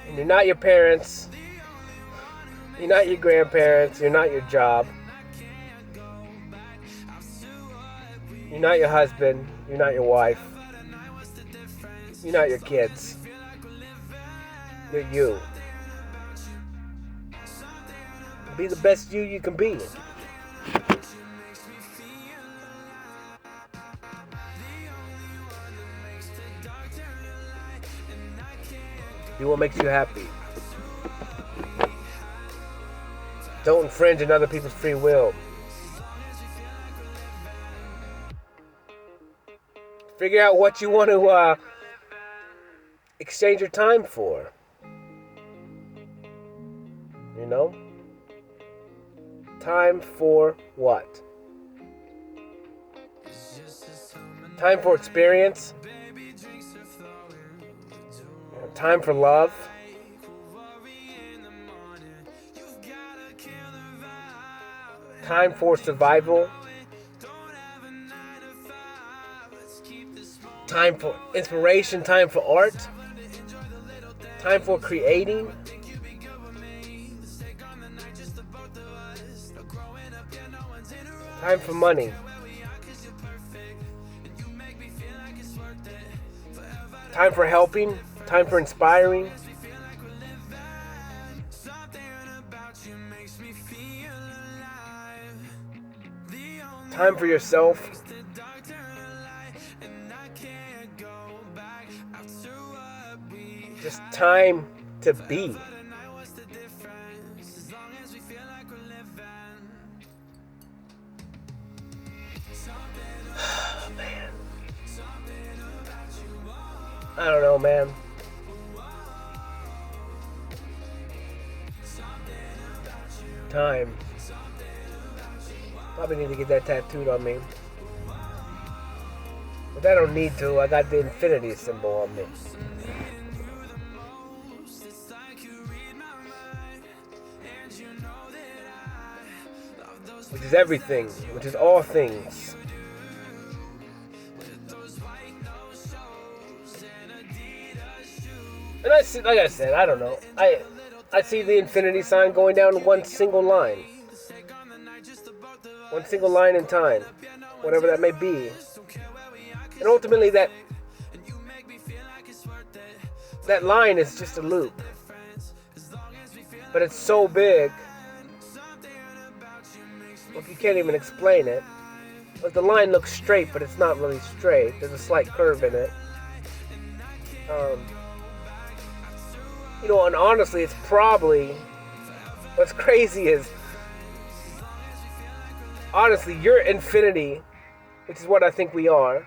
And you're not your parents. You're not your grandparents. You're not your job. You're not your husband. You're not your wife. You're not your kids. You're you. Be the best you can be. Do what makes you happy. Don't infringe on other people's free will. Figure out what you want to exchange your time for. You know? Time for what? Time for experience. Time for love. Time for survival. Time for inspiration. Time for art. Time for creating. Time for money. Time for helping. Time for inspiring. Time for yourself. Just time to be. Man. I don't know, man. Time. Probably need to get that tattooed on me. But I don't need to. I got the infinity symbol on me. Which is everything. Which is all things. And I see, like I said, I don't know. I see the infinity sign going down one single line. One single line in time. Whatever that may be. And ultimately that line is just a loop. But it's so big. Well, you can't even explain it. Like the line looks straight, but it's not really straight. There's a slight curve in it. You know, and honestly, it's probably... What's crazy is... Honestly, your infinity, which is what I think we are.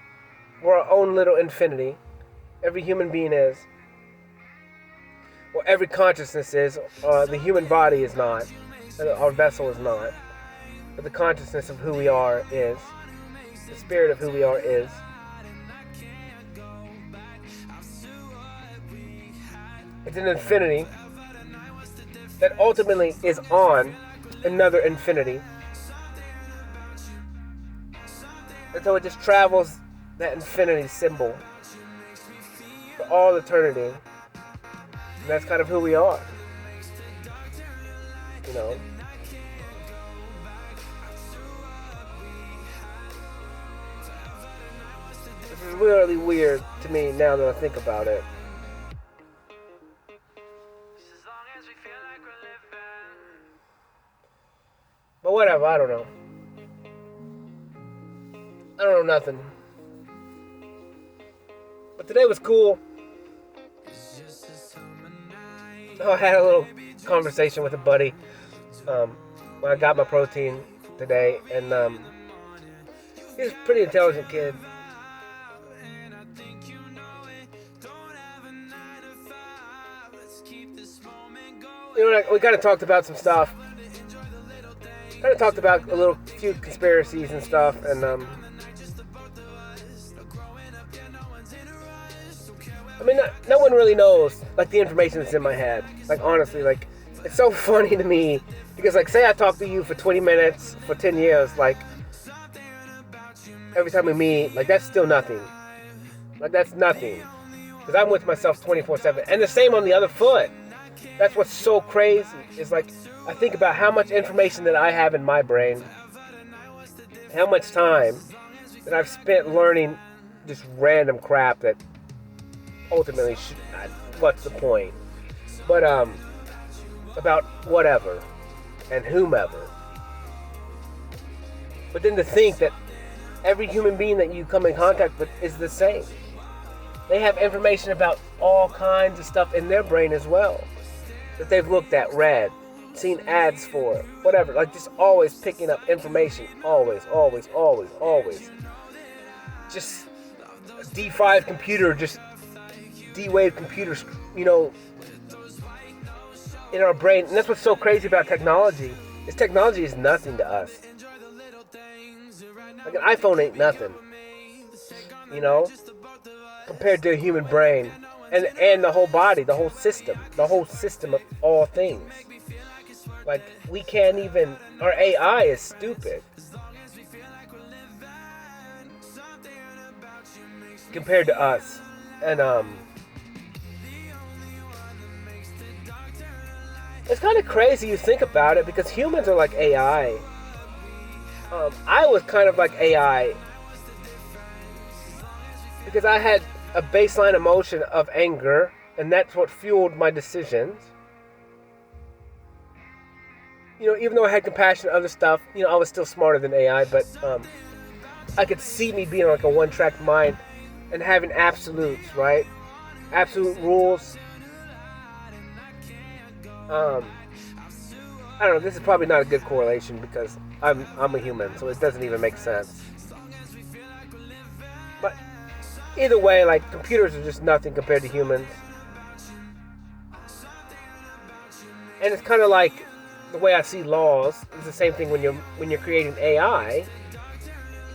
We're our own little infinity. Every human being is. Well, every consciousness is. The human body is not. Our vessel is not. But the consciousness of who we are is. The spirit of who we are is. It's an infinity that ultimately is on another infinity. And so it just travels that infinity symbol for all eternity. And that's kind of who we are. You know? This is really weird to me now that I think about it. But whatever, I don't know. I don't know nothing. But today was cool. I had a little conversation with a buddy when I got my protein today, and he's a pretty intelligent kid. You know, like, we kind of talked about some stuff. Kind of talked about a few conspiracies and stuff, and I mean, no one really knows, like, the information that's in my head. Like, honestly, like, it's so funny to me, because, like, say I talk to you for 20 minutes, for 10 years, like, every time we meet, like, that's still nothing. Like, that's nothing. Because I'm with myself 24/7. And the same on the other foot. That's what's so crazy, is, like, I think about how much information that I have in my brain, how much time that I've spent learning just random crap that ultimately what's the point? But about whatever and whomever. But then to think that every human being that you come in contact with is the same. They have information about all kinds of stuff in their brain as well that they've looked at, read, seen ads for, whatever. Like, just always picking up information. Always. Just D5 computer, just D-wave computers, in our brain. And that's what's so crazy about technology. Is technology is nothing to us. Like an iPhone ain't nothing, compared to a human brain. And the whole body, the whole system of all things. Like, we can't even, our AI is stupid compared to us. And it's kind of crazy you think about it, because humans are like AI. I was kind of like AI because I had a baseline emotion of anger, and that's what fueled my decisions. Even though I had compassion and other stuff, I was still smarter than AI, but I could see me being like a one-track mind and having absolutes, right? Absolute rules. I don't know, this is probably not a good correlation because I'm a human, so it doesn't even make sense. But either way, like, computers are just nothing compared to humans. And it's kind of like the way I see laws is the same thing when you're creating AI.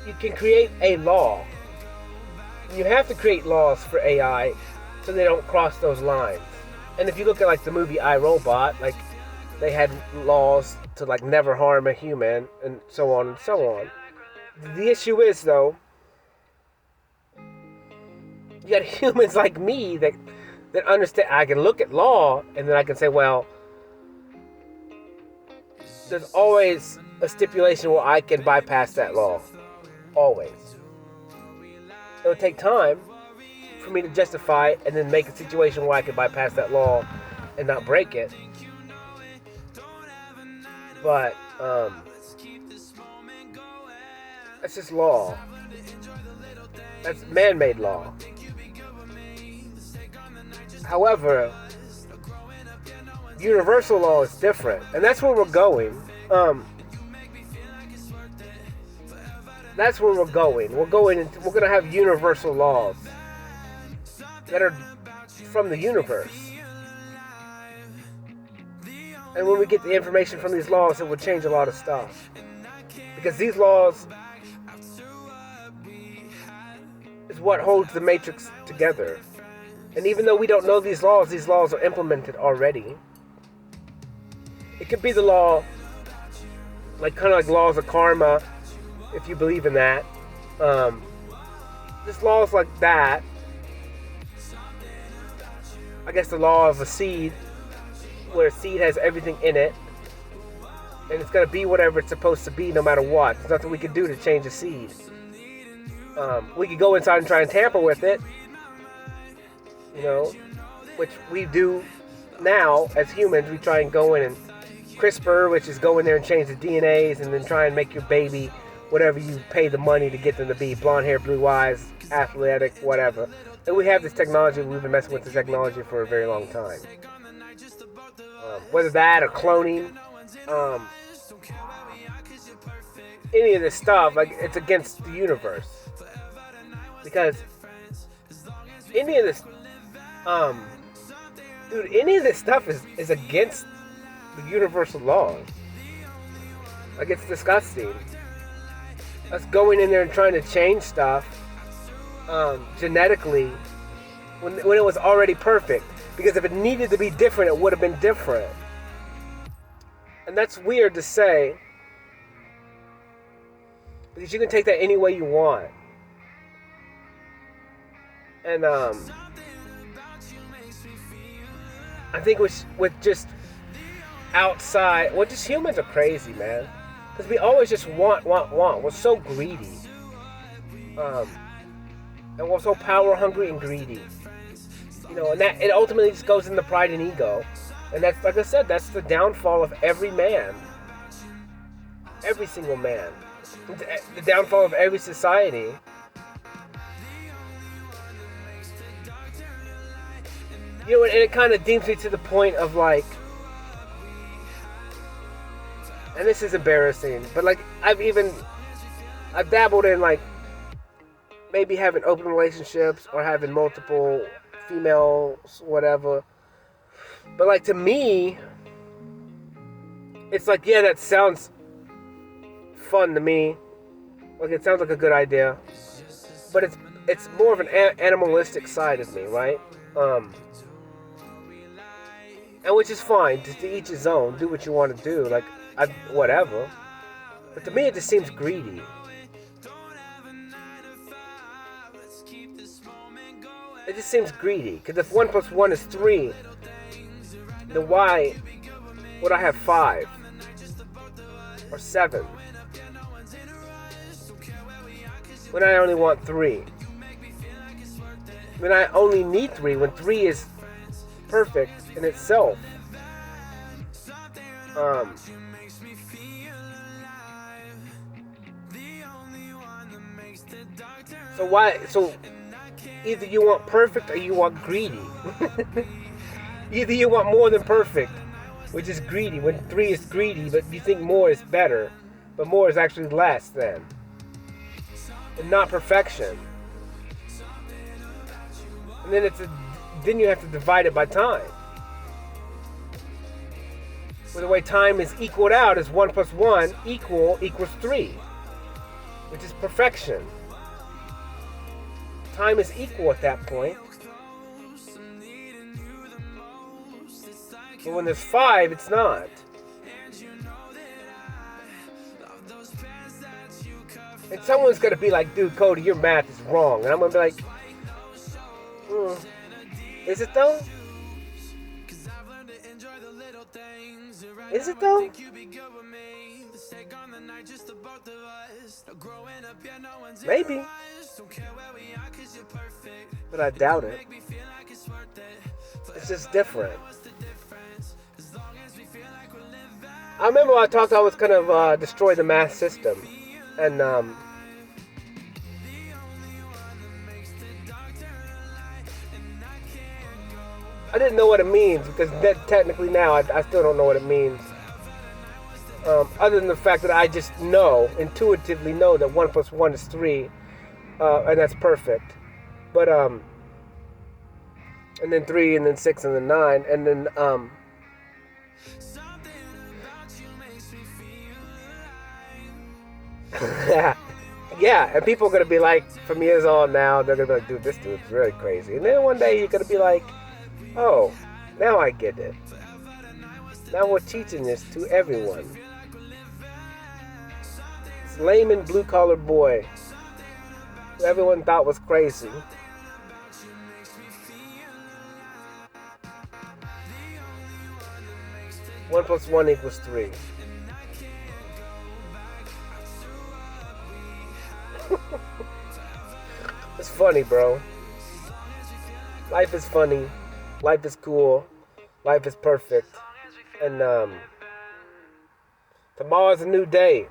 You can create a law. You have to create laws for AI so they don't cross those lines. And if you look at like the movie I, Robot, like, they had laws to like never harm a human and so on and so on. The issue is, though, you got humans like me that understand. I can look at law and then I can say, well, there's always a stipulation where I can bypass that law. Always. It'll take time for me to justify it and then make a situation where I can bypass that law and not break it. But that's just law. That's man-made law. However, universal law is different, and that's where we're going. That's where we're going. We're going to have universal laws that are from the universe. And when we get the information from these laws, it will change a lot of stuff. Because these laws is what holds the matrix together. And even though we don't know these laws are implemented already. It could be the law, like kind of like laws of karma, if you believe in that. Just laws like that. I guess the law of a seed, where a seed has everything in it, and it's going to be whatever it's supposed to be no matter what. There's nothing we can do to change a seed. We could go inside and try and tamper with it, which we do now as humans. We try and go in and CRISPR, which is go in there and change the DNAs and then try and make your baby whatever you pay the money to get them to be. Blonde hair, blue eyes, athletic, whatever. And we have this technology. We've been messing with this technology for a very long time. Whether that or cloning, any of this stuff, like, it's against the universe. Because any of this, any of this stuff is against the universal laws. Like, it's disgusting. Us going in there and trying to change stuff genetically when it was already perfect. Because if it needed to be different, it would have been different. And that's weird to say. Because you can take that any way you want. And I think with just outside, just humans are crazy, man. Because we always just want. We're so greedy. And we're so power hungry and greedy. And that it ultimately just goes into pride and ego. And that's, like I said, that's the downfall of every man. Every single man. The downfall of every society. And it kind of deems me to the point of, like, and this is embarrassing, but like I've dabbled in, like, maybe having open relationships or having multiple females, whatever. But like to me, it's like, yeah, that sounds fun to me. Like it sounds like a good idea. But it's more of an animalistic side of me, right? And which is fine. To each his own. Do what you want to do. Like, whatever. But to me, it just seems greedy. It just seems greedy. Because if 1 plus 1 is 3, then why would I have 5? Or 7? When I only want 3? When I only need 3, when 3 is perfect in itself. So why? So either you want perfect or you want greedy. Either you want more than perfect, which is greedy. When 3 is greedy, but you think more is better, but more is actually less than, and not perfection. And then then you have to divide it by time. Well, the way time is equaled out is 1 plus 1 equals 3, which is perfection. Time is equal at that point. But when there's 5, it's not. And someone's gonna be like, dude, Cody, your math is wrong. And I'm gonna be like, is it though? Is it though? Maybe. But I doubt it. It's just different. I remember I talked I was gonna destroy the math system. And I didn't know what it means, because technically now I still don't know what it means. Other than the fact that I just intuitively know that 1 plus 1 is 3, and that's perfect. But and then 3, and then 6, and then 9, and then yeah, and people are gonna be like, from years on now, they're gonna be like, dude, this dude's really crazy. And then one day you're gonna be like, oh, now I get it. Now we're teaching this to everyone. This layman blue-collar boy who everyone thought was crazy. One plus 1 equals 3. It's funny, bro. Life is funny. Life is cool. Life is perfect. And tomorrow's a new day.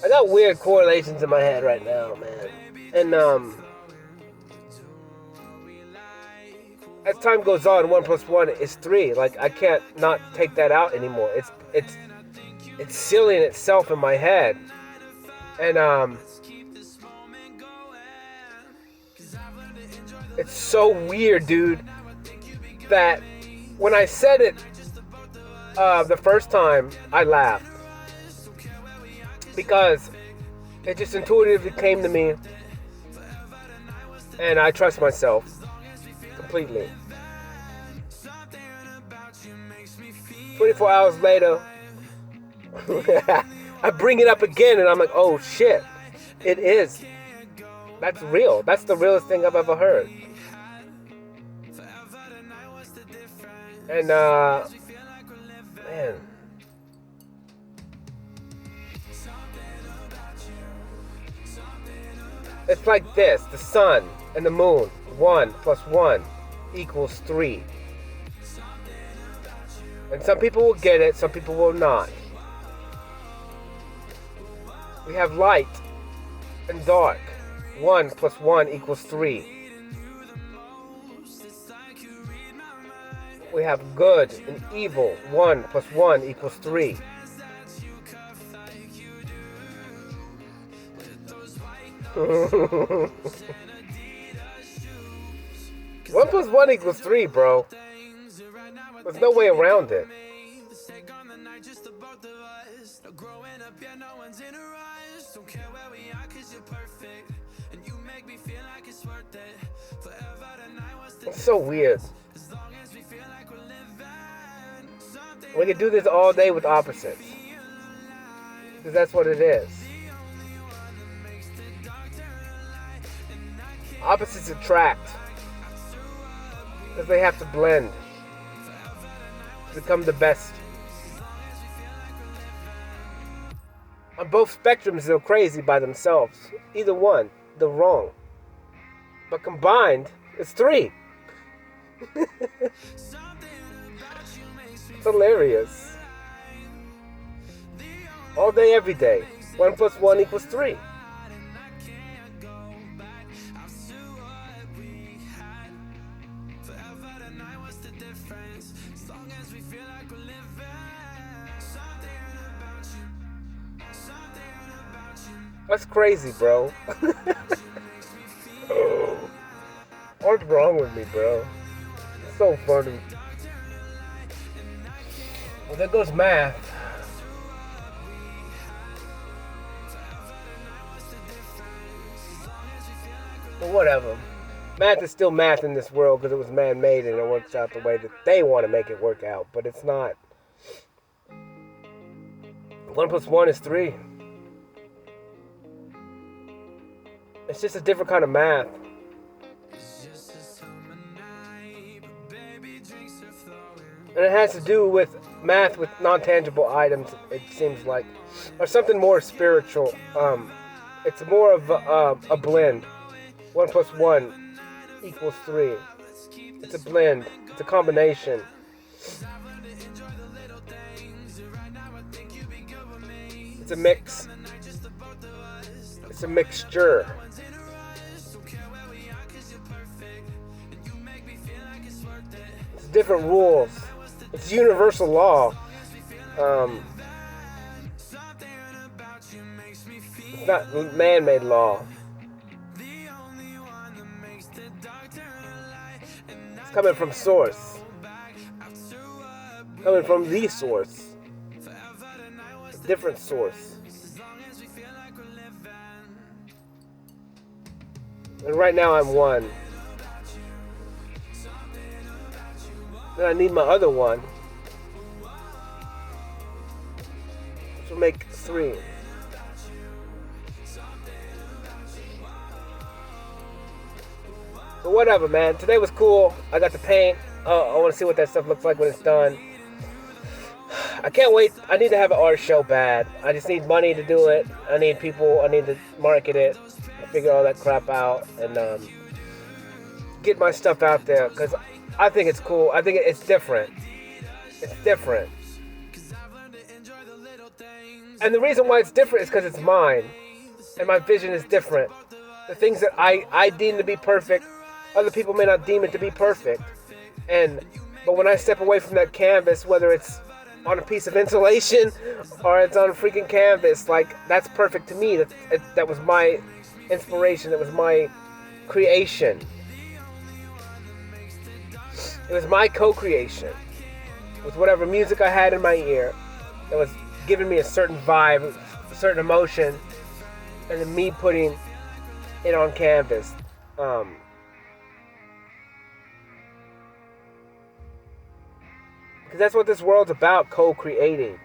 I got weird correlations in my head right now, man. And as time goes on, 1 plus 1 is 3. Like, I can't not take that out anymore. It's sealing itself in my head. And it's so weird, dude, that when I said it the first time, I laughed. Because it just intuitively came to me. And I trust myself completely. 24 hours later, I bring it up again and I'm like, oh shit, it is. That's real. That's the realest thing I've ever heard. And man, it's like this: the sun and the moon. 1 plus 1 equals 3. And some people will get it, some people will not. We have light and dark. 1 plus 1 equals 3. we have good and evil. 1 plus 1 equals 3. One plus one equals 3, bro. There's no way around it. It's so weird. We could do this all day with opposites. Because that's what it is. Opposites attract. Because they have to blend to become the best. On both spectrums, they're crazy by themselves. Either one, they're wrong. But combined, it's 3. It's hilarious. All day, every day. 1 plus 1 equals 3. That's crazy, bro. What's wrong with me, bro? It's so funny. Well, there goes math. But whatever. Math is still math in this world because it was man-made and it works out the way that they want to make it work out. But it's not. 1 plus 1 is 3. It's just a different kind of math. And it has to do with math with non-tangible items, it seems like. Or something more spiritual. It's more of a blend. 1 plus 1 equals 3. It's a blend. It's a combination. It's a mix. It's a mixture. It's different rules. It's universal law. It's not man-made law. It's coming from source. Coming from the source. A different source. And right now I'm 1. Then I need my other 1. Which will make 3. But whatever, man. Today was cool. I got to paint. I want to see what that stuff looks like when it's done. I can't wait. I need to have an art show bad. I just need money to do it. I need people. I need to market it. Figure all that crap out. And get my stuff out there. Because I think it's cool. I think it's different. It's different. And the reason why it's different is because it's mine. And my vision is different. The things that I deem to be perfect, other people may not deem it to be perfect. But when I step away from that canvas, whether it's on a piece of insulation or it's on a freaking canvas, like, that's perfect to me. That was my inspiration. That was my creation. It was my co-creation with whatever music I had in my ear that was giving me a certain vibe, a certain emotion, and then me putting it on canvas. Because that's what this world's about, co-creating.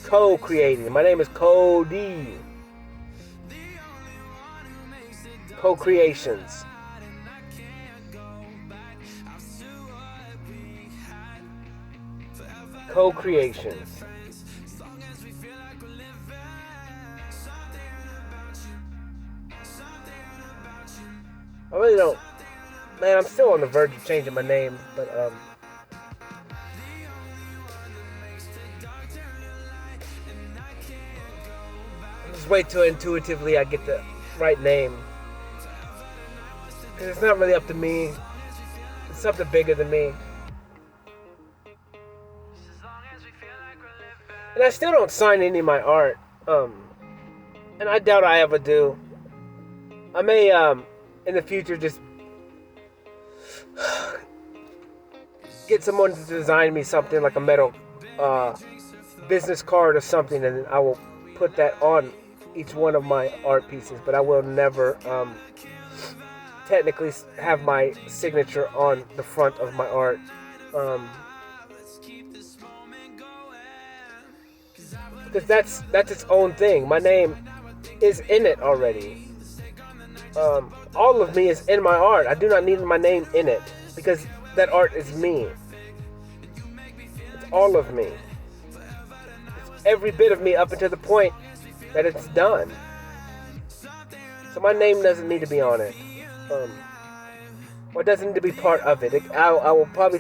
Co-creating. My name is Cody. Co-creations. Co-creations. I really don't. Man, I'm still on the verge of changing my name, but just wait till intuitively I get the right name. Because it's not really up to me. something bigger than me. And I still don't sign any of my art. And I doubt I ever do. I may in the future just get someone to design me something like a metal business card or something, and I will put that on each one of my art pieces. But I will never technically have my signature on the front of my art. Because that's its own thing. My name is in it already. All of me is in my art. I do not need my name in it because that art is me. It's all of me. It's every bit of me up until the point that it's done. So my name doesn't need to be on it. Or it doesn't need to be part of it. I will probably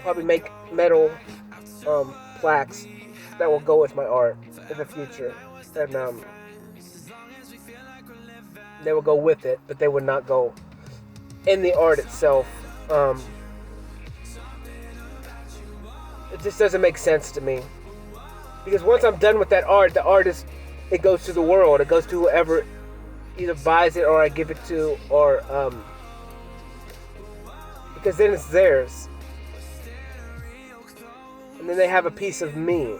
probably make metal plaques that will go with my art in the future, and they will go with it, but they would not go in the art itself. It just doesn't make sense to me, because once I'm done with that art, it goes to the world. It goes to whoever either buys it or I give it to, or because then it's theirs. And then they have a piece of me.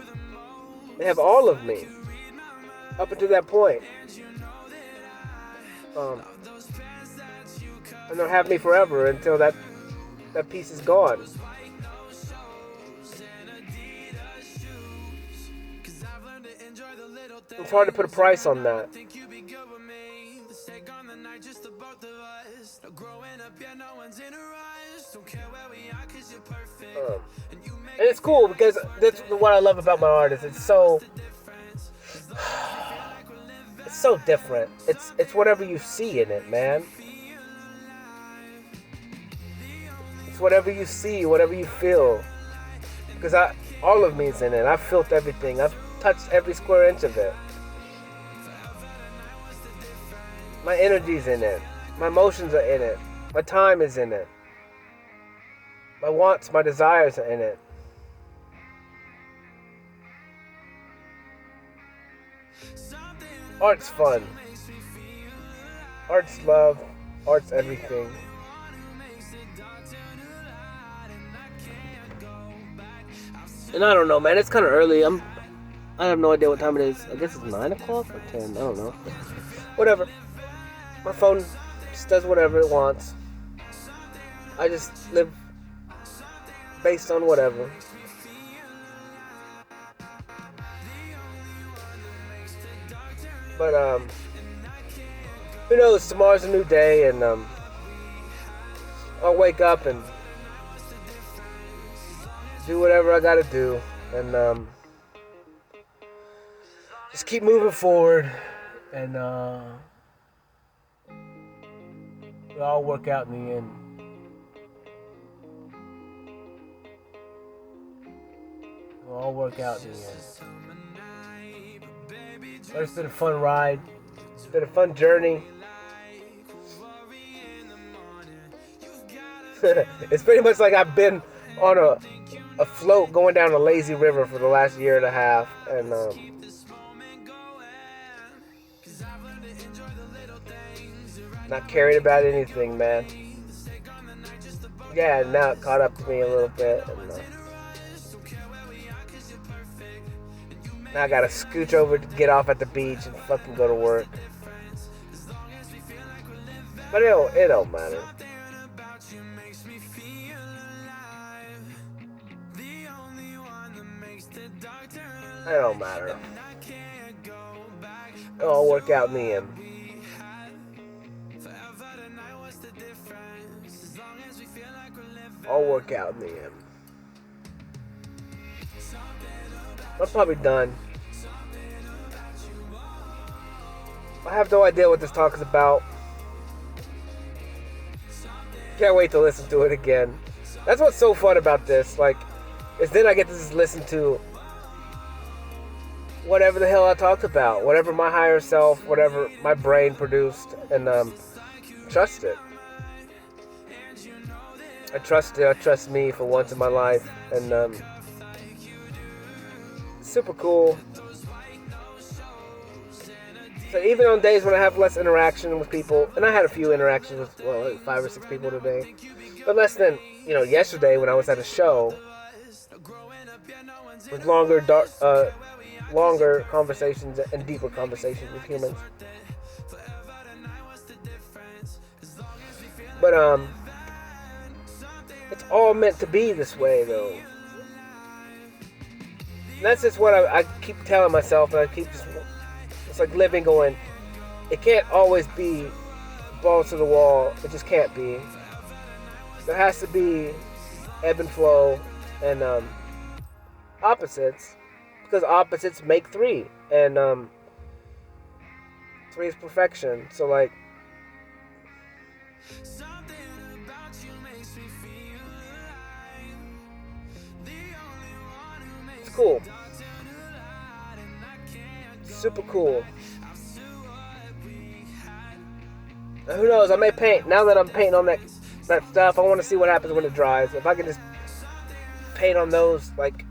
They have all of me up until that point. And they'll have me forever until that piece is gone. It's hard to put a price on that. And it's cool because that's what I love about my art is it's so different. It's whatever you see in it, man. It's whatever you see, whatever you feel. Because all of me is in it. I've felt everything. I've touched every square inch of it. My energy's in it. My emotions are in it. My time is in it. My wants, my desires are in it. Art's fun. Art's love. Art's everything. And I don't know, man. It's kind of early. I have no idea what time it is. I guess it's 9 o'clock or 10. I don't know. Whatever. My phone just does whatever it wants. I just live based on whatever. But who knows? Tomorrow's a new day, and I'll wake up and do whatever I gotta do, and just keep moving forward, and it'll all work out in the end. It'll all work out in the end. But it's been a fun ride. It's been a fun journey. It's pretty much like I've been on a float going down a lazy river for the last year and a half, and not caring about anything, man. Yeah, now it caught up to me a little bit, and now I gotta scooch over to get off at the beach and fucking go to work. But it don't matter. It don't matter. It'll all work out in the end. All work out in the end. I'm probably done. I have no idea what this talk is about. Can't wait to listen to it again. That's what's so fun about this. Like, is then I get to just listen to whatever the hell I talked about, whatever my higher self, whatever my brain produced, and trust it. I trust it. I trust me for once in my life, and super cool. So even on days when I have less interaction with people, and I had a few interactions with like 5 or 6 people today, but less than yesterday when I was at a show with longer conversations and deeper conversations with humans. But it's all meant to be this way, though. And that's just what I keep telling myself, and I keep just, it's like living going, it can't always be balls to the wall. It just can't be. There has to be ebb and flow and opposites, because opposites make 3, and 3 is perfection. So like, it's cool, super cool. And who knows? I may paint now that I'm painting on that stuff. I want to see what happens when it dries. If I can just paint on those, like,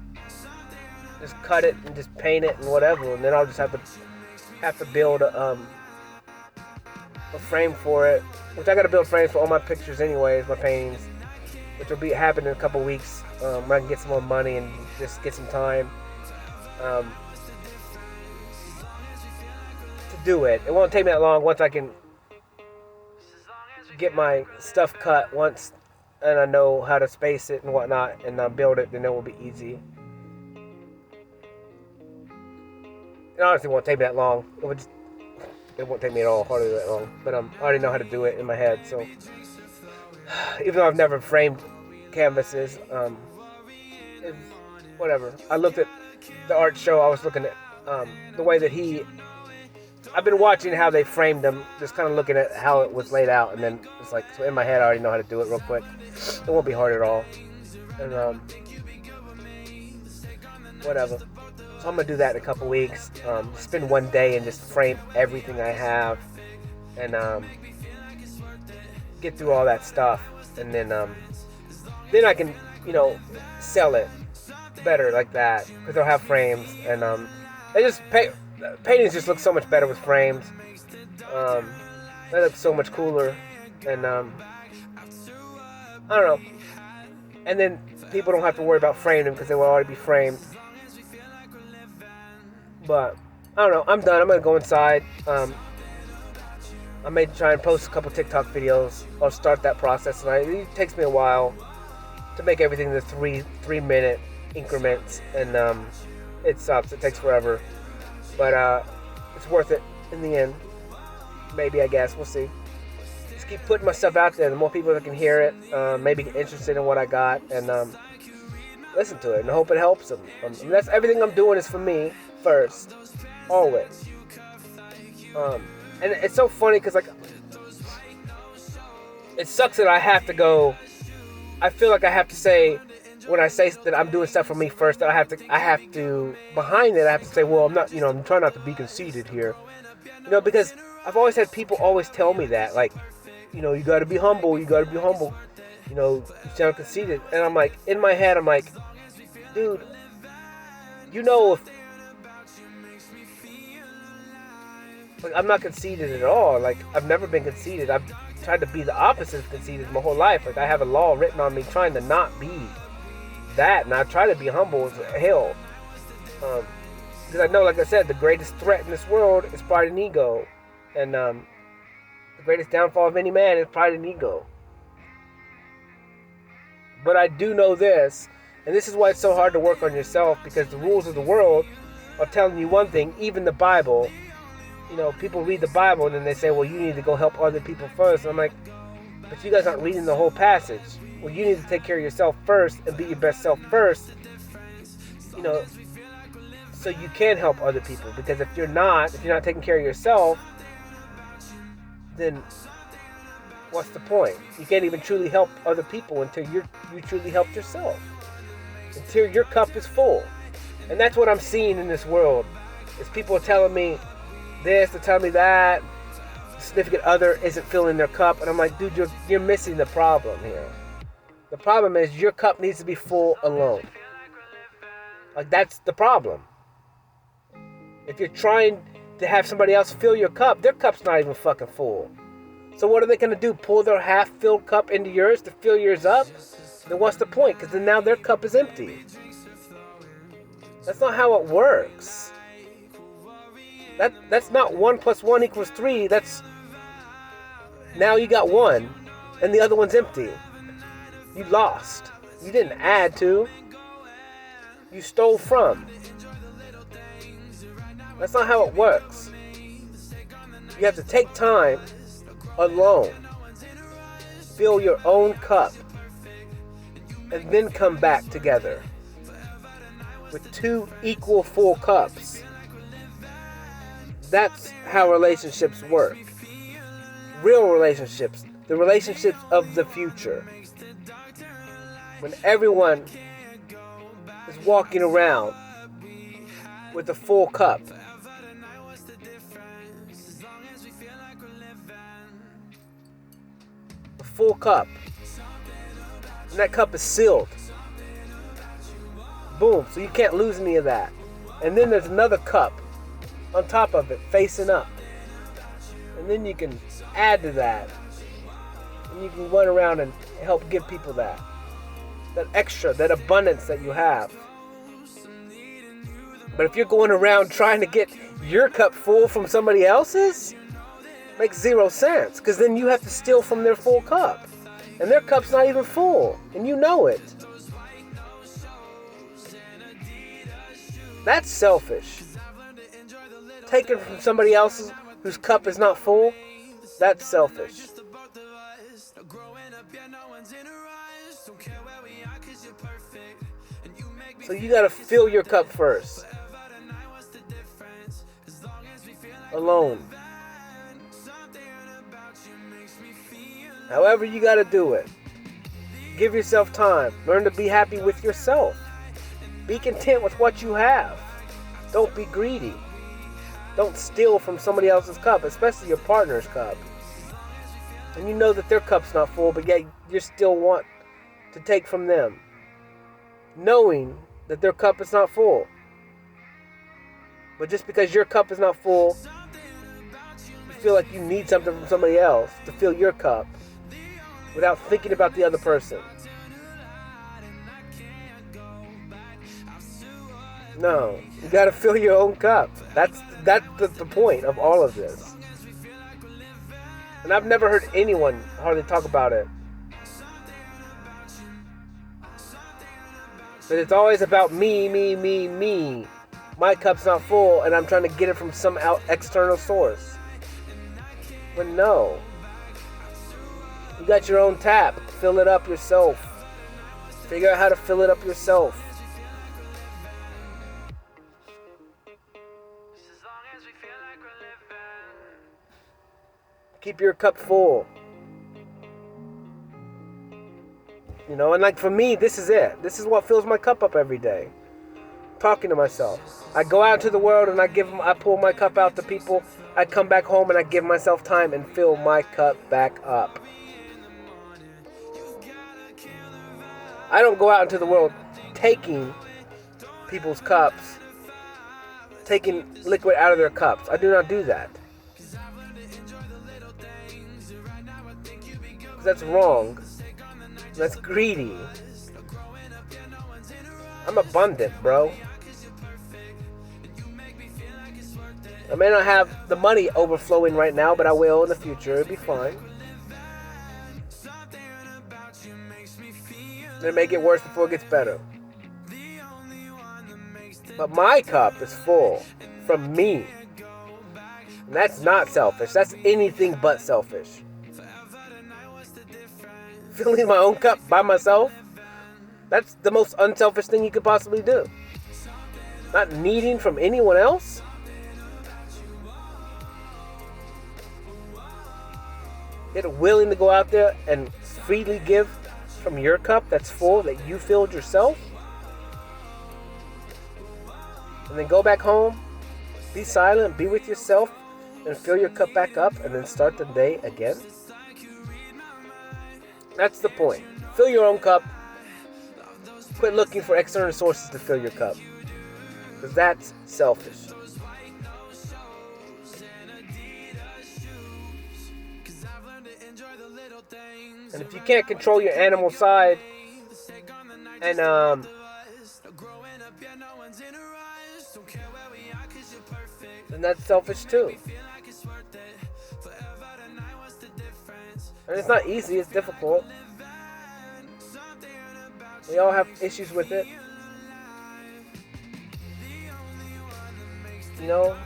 just cut it and just paint it and whatever, and then I'll just have to build a frame for it. Which I got to build frames for all my pictures, anyways, my paintings, which will be happening in a couple weeks. When I can get some more money and just get some time to do it. It won't take me that long once I can get my stuff cut once, and I know how to space it and whatnot, and build it. Then it will be easy. It honestly won't take me that long. It won't take me at all, hardly that long. But I already know how to do it in my head. So even though I've never framed canvases, whatever. I looked at the art show. I was looking at the way that I've been watching how they framed them, just kind of looking at how it was laid out, and then it's like, so in my head I already know how to do it real quick. It won't be hard at all. And whatever. So I'm gonna do that in a couple weeks. Spend one day and just frame everything I have, and get through all that stuff, and then I can sell it better like that, because they'll have frames, and they just paintings just look so much better with frames. They look so much cooler, and I don't know. And then people don't have to worry about framing them because they will already be framed. But I don't know. I'm done. I'm gonna go inside. I may try and post a couple TikTok videos. I'll start that process tonight. It takes me a while to make everything in the 3-minute increments, and it sucks. It takes forever, but it's worth it in the end. Maybe, I guess. We'll see. Just keep putting my stuff out there. The more people that can hear it, maybe get interested in what I got, and listen to it, and I hope it helps them. That's everything I'm doing is for me first, always. And it's so funny because, like, it sucks that I have to go. I feel like I have to say, when I say that I'm doing stuff for me first, that I have to behind it, I have to say, well, I'm not, I'm trying not to be conceited here, because I've always had people always tell me that, like, you got to be humble, you sound conceited, and I'm like, in my head, I'm like, dude, if like, I'm not conceited at all. Like, I've never been conceited. I've tried to be the opposite of conceited my whole life. Like, I have a law written on me trying to not be that, and I try to be humble as hell. Because I know, like I said, the greatest threat in this world is pride and ego, and the greatest downfall of any man is pride and ego. But I do know this, and this is why it's so hard to work on yourself, because the rules of the world are telling you one thing, even the Bible. People read the Bible and then they say, well, you need to go help other people first. And I'm like, but you guys aren't reading the whole passage. Well, you need to take care of yourself first and be your best self first, so you can help other people. Because if you're not taking care of yourself, then what's the point? You can't even truly help other people until you truly help yourself. Until your cup is full. And that's what I'm seeing in this world. Is people telling me this, to tell me that, the significant other isn't filling their cup, and I'm like, dude, you're missing the problem here. The problem is your cup needs to be full alone. Like, that's the problem. If you're trying to have somebody else fill your cup, their cup's not even fucking full. So what are they going to do? Pull their half-filled cup into yours to fill yours up? Then what's the point? Because then now their cup is empty. That's not how it works. That's not 1 + 1 = 3. That's... Now you got one, and the other one's empty. You lost. You didn't add to. You stole from. That's not how it works. You have to take time alone. Fill your own cup. And then come back together. With 2 equal full cups. That's how relationships work. Real relationships. The relationships of the future. When everyone is walking around with a full cup. A full cup. And that cup is sealed. Boom. So you can't lose any of that. And then there's another cup on top of it, facing up. And then you can add to that. And you can run around and help give people that. That extra, that abundance that you have. But if you're going around trying to get your cup full from somebody else's, makes 0 sense. Because then you have to steal from their full cup. And their cup's not even full. And you know it. That's selfish. Taking from somebody else's whose cup is not full, that's selfish. So you gotta fill your cup first. Alone. However you gotta do it. Give yourself time. Learn to be happy with yourself. Be content with what you have. Don't be greedy. Don't steal from somebody else's cup, especially your partner's cup. And you know that their cup's not full, but yet you still want to take from them. Knowing that their cup is not full. But just because your cup is not full, you feel like you need something from somebody else to fill your cup without thinking about the other person. No, you gotta fill your own cup. That's the point of all of this. And I've never heard anyone hardly talk about it. But it's always about me. My cup's not full and I'm trying to get it from some external source. But no. You got your own tap. Fill it up yourself. Figure out how to fill it up yourself. Keep your cup full. You know, and like for me, this is it. This is what fills my cup up every day. Talking to myself. I go out into the world and I pull my cup out to people. I come back home and I give myself time and fill my cup back up. I don't go out into the world taking people's cups, taking liquid out of their cups. I do not do that. That's wrong. That's greedy. I'm abundant, bro. I may not have the money overflowing right now, but I will in the future. It'll be fine. It may get worse before it gets better. But my cup is full from me. And that's not selfish. That's anything but selfish. Filling my own cup by myself, that's the most unselfish thing you could possibly do. Not needing from anyone else. Yet willing to go out there and freely give from your cup that's full, that you filled yourself. And then go back home, be silent, be with yourself, and fill your cup back up, and then start the day again. That's the point. Fill your own cup. Quit looking for external sources to fill your cup. Because that's selfish. And if you can't control your animal side, and then that's selfish too. And it's not easy, it's difficult. We all have issues with it. You know?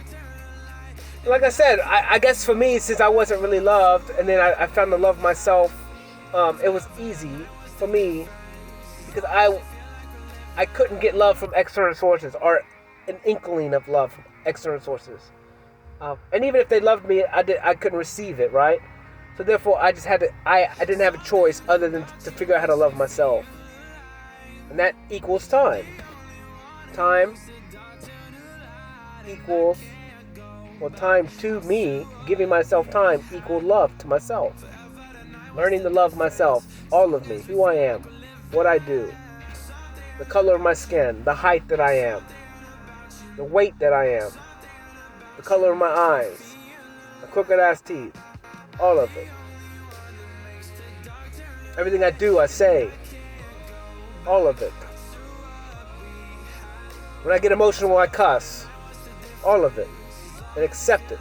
Like I said, I guess for me, since I wasn't really loved, and then I found to love myself, it was easy for me because I couldn't get love from external sources or an inkling of love from external sources. And even if they loved me, I couldn't receive it, right? So therefore, I just had to. I didn't have a choice other than to figure out how to love myself, and that equals time. Time equals, well, time to me, giving myself time equals love to myself. Learning to love myself, all of me, who I am, what I do, the color of my skin, the height that I am, the weight that I am, the color of my eyes, the crooked ass teeth, all of it. Everything I do, I say, all of it. When I get emotional, I cuss, all of it, and accept it.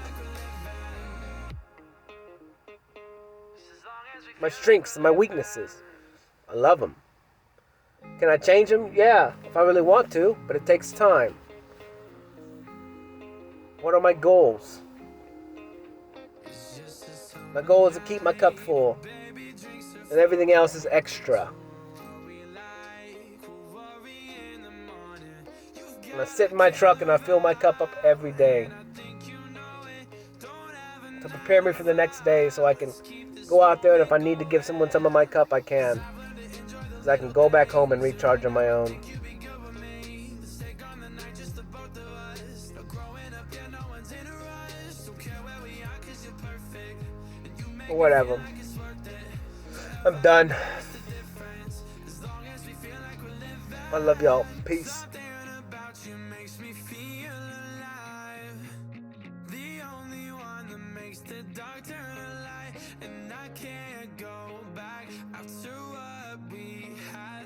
My strengths and my weaknesses, I love them. Can I change them? Yeah, if I really want to, but it takes time. What are my goals? My goal is to keep my cup full, and everything else is extra. And I sit in my truck and I fill my cup up every day to prepare me for the next day, so I can go out there, and if I need to give someone some of my cup, I can. So I can go back home and recharge on my own. Or whatever. I'm done. I love y'all. Peace. And I can't go back after what we had.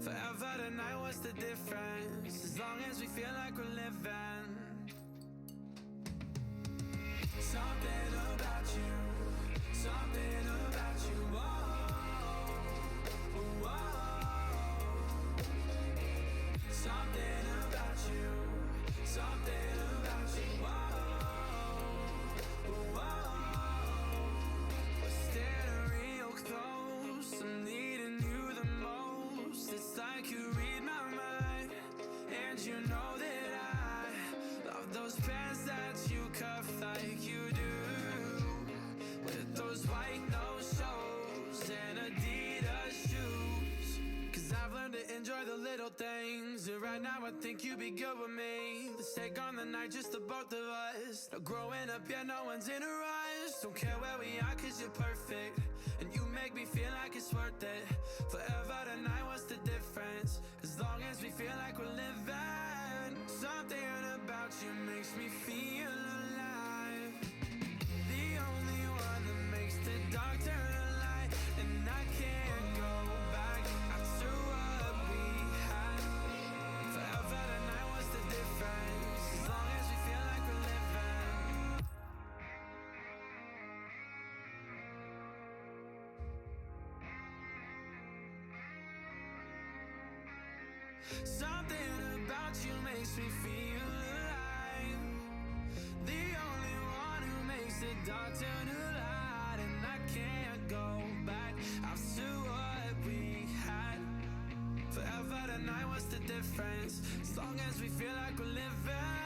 Forever tonight, what's the difference? As long as we feel like we're living. Something about you, something about you, whoa, whoa. Something about you, something about you, whoa, whoa. I'm needing you the most. It's like you read my mind, and you know that I love those pants that you cuff like you do, with those white no-shows and Adidas shoes. Cause I've learned to enjoy the little things, and right now I think you'd be good with me. Let's take on the night, just the both of us. No growing up, yeah, no one's in a rush. Don't care where we are, cause you're perfect, and you make me feel like it's worth it. Forever tonight, what's the difference? As long as we feel like we're living. Something about you makes me feel alive. The only one that makes the dark turn to light. And I can't go back after what we had. Forever tonight, what's the difference? As long as we feel like we're living. Something about you makes me feel alive. The only one who makes the dark turn to light. And I can't go back after what we had. Forever tonight, what's the difference? As long as we feel like we're living.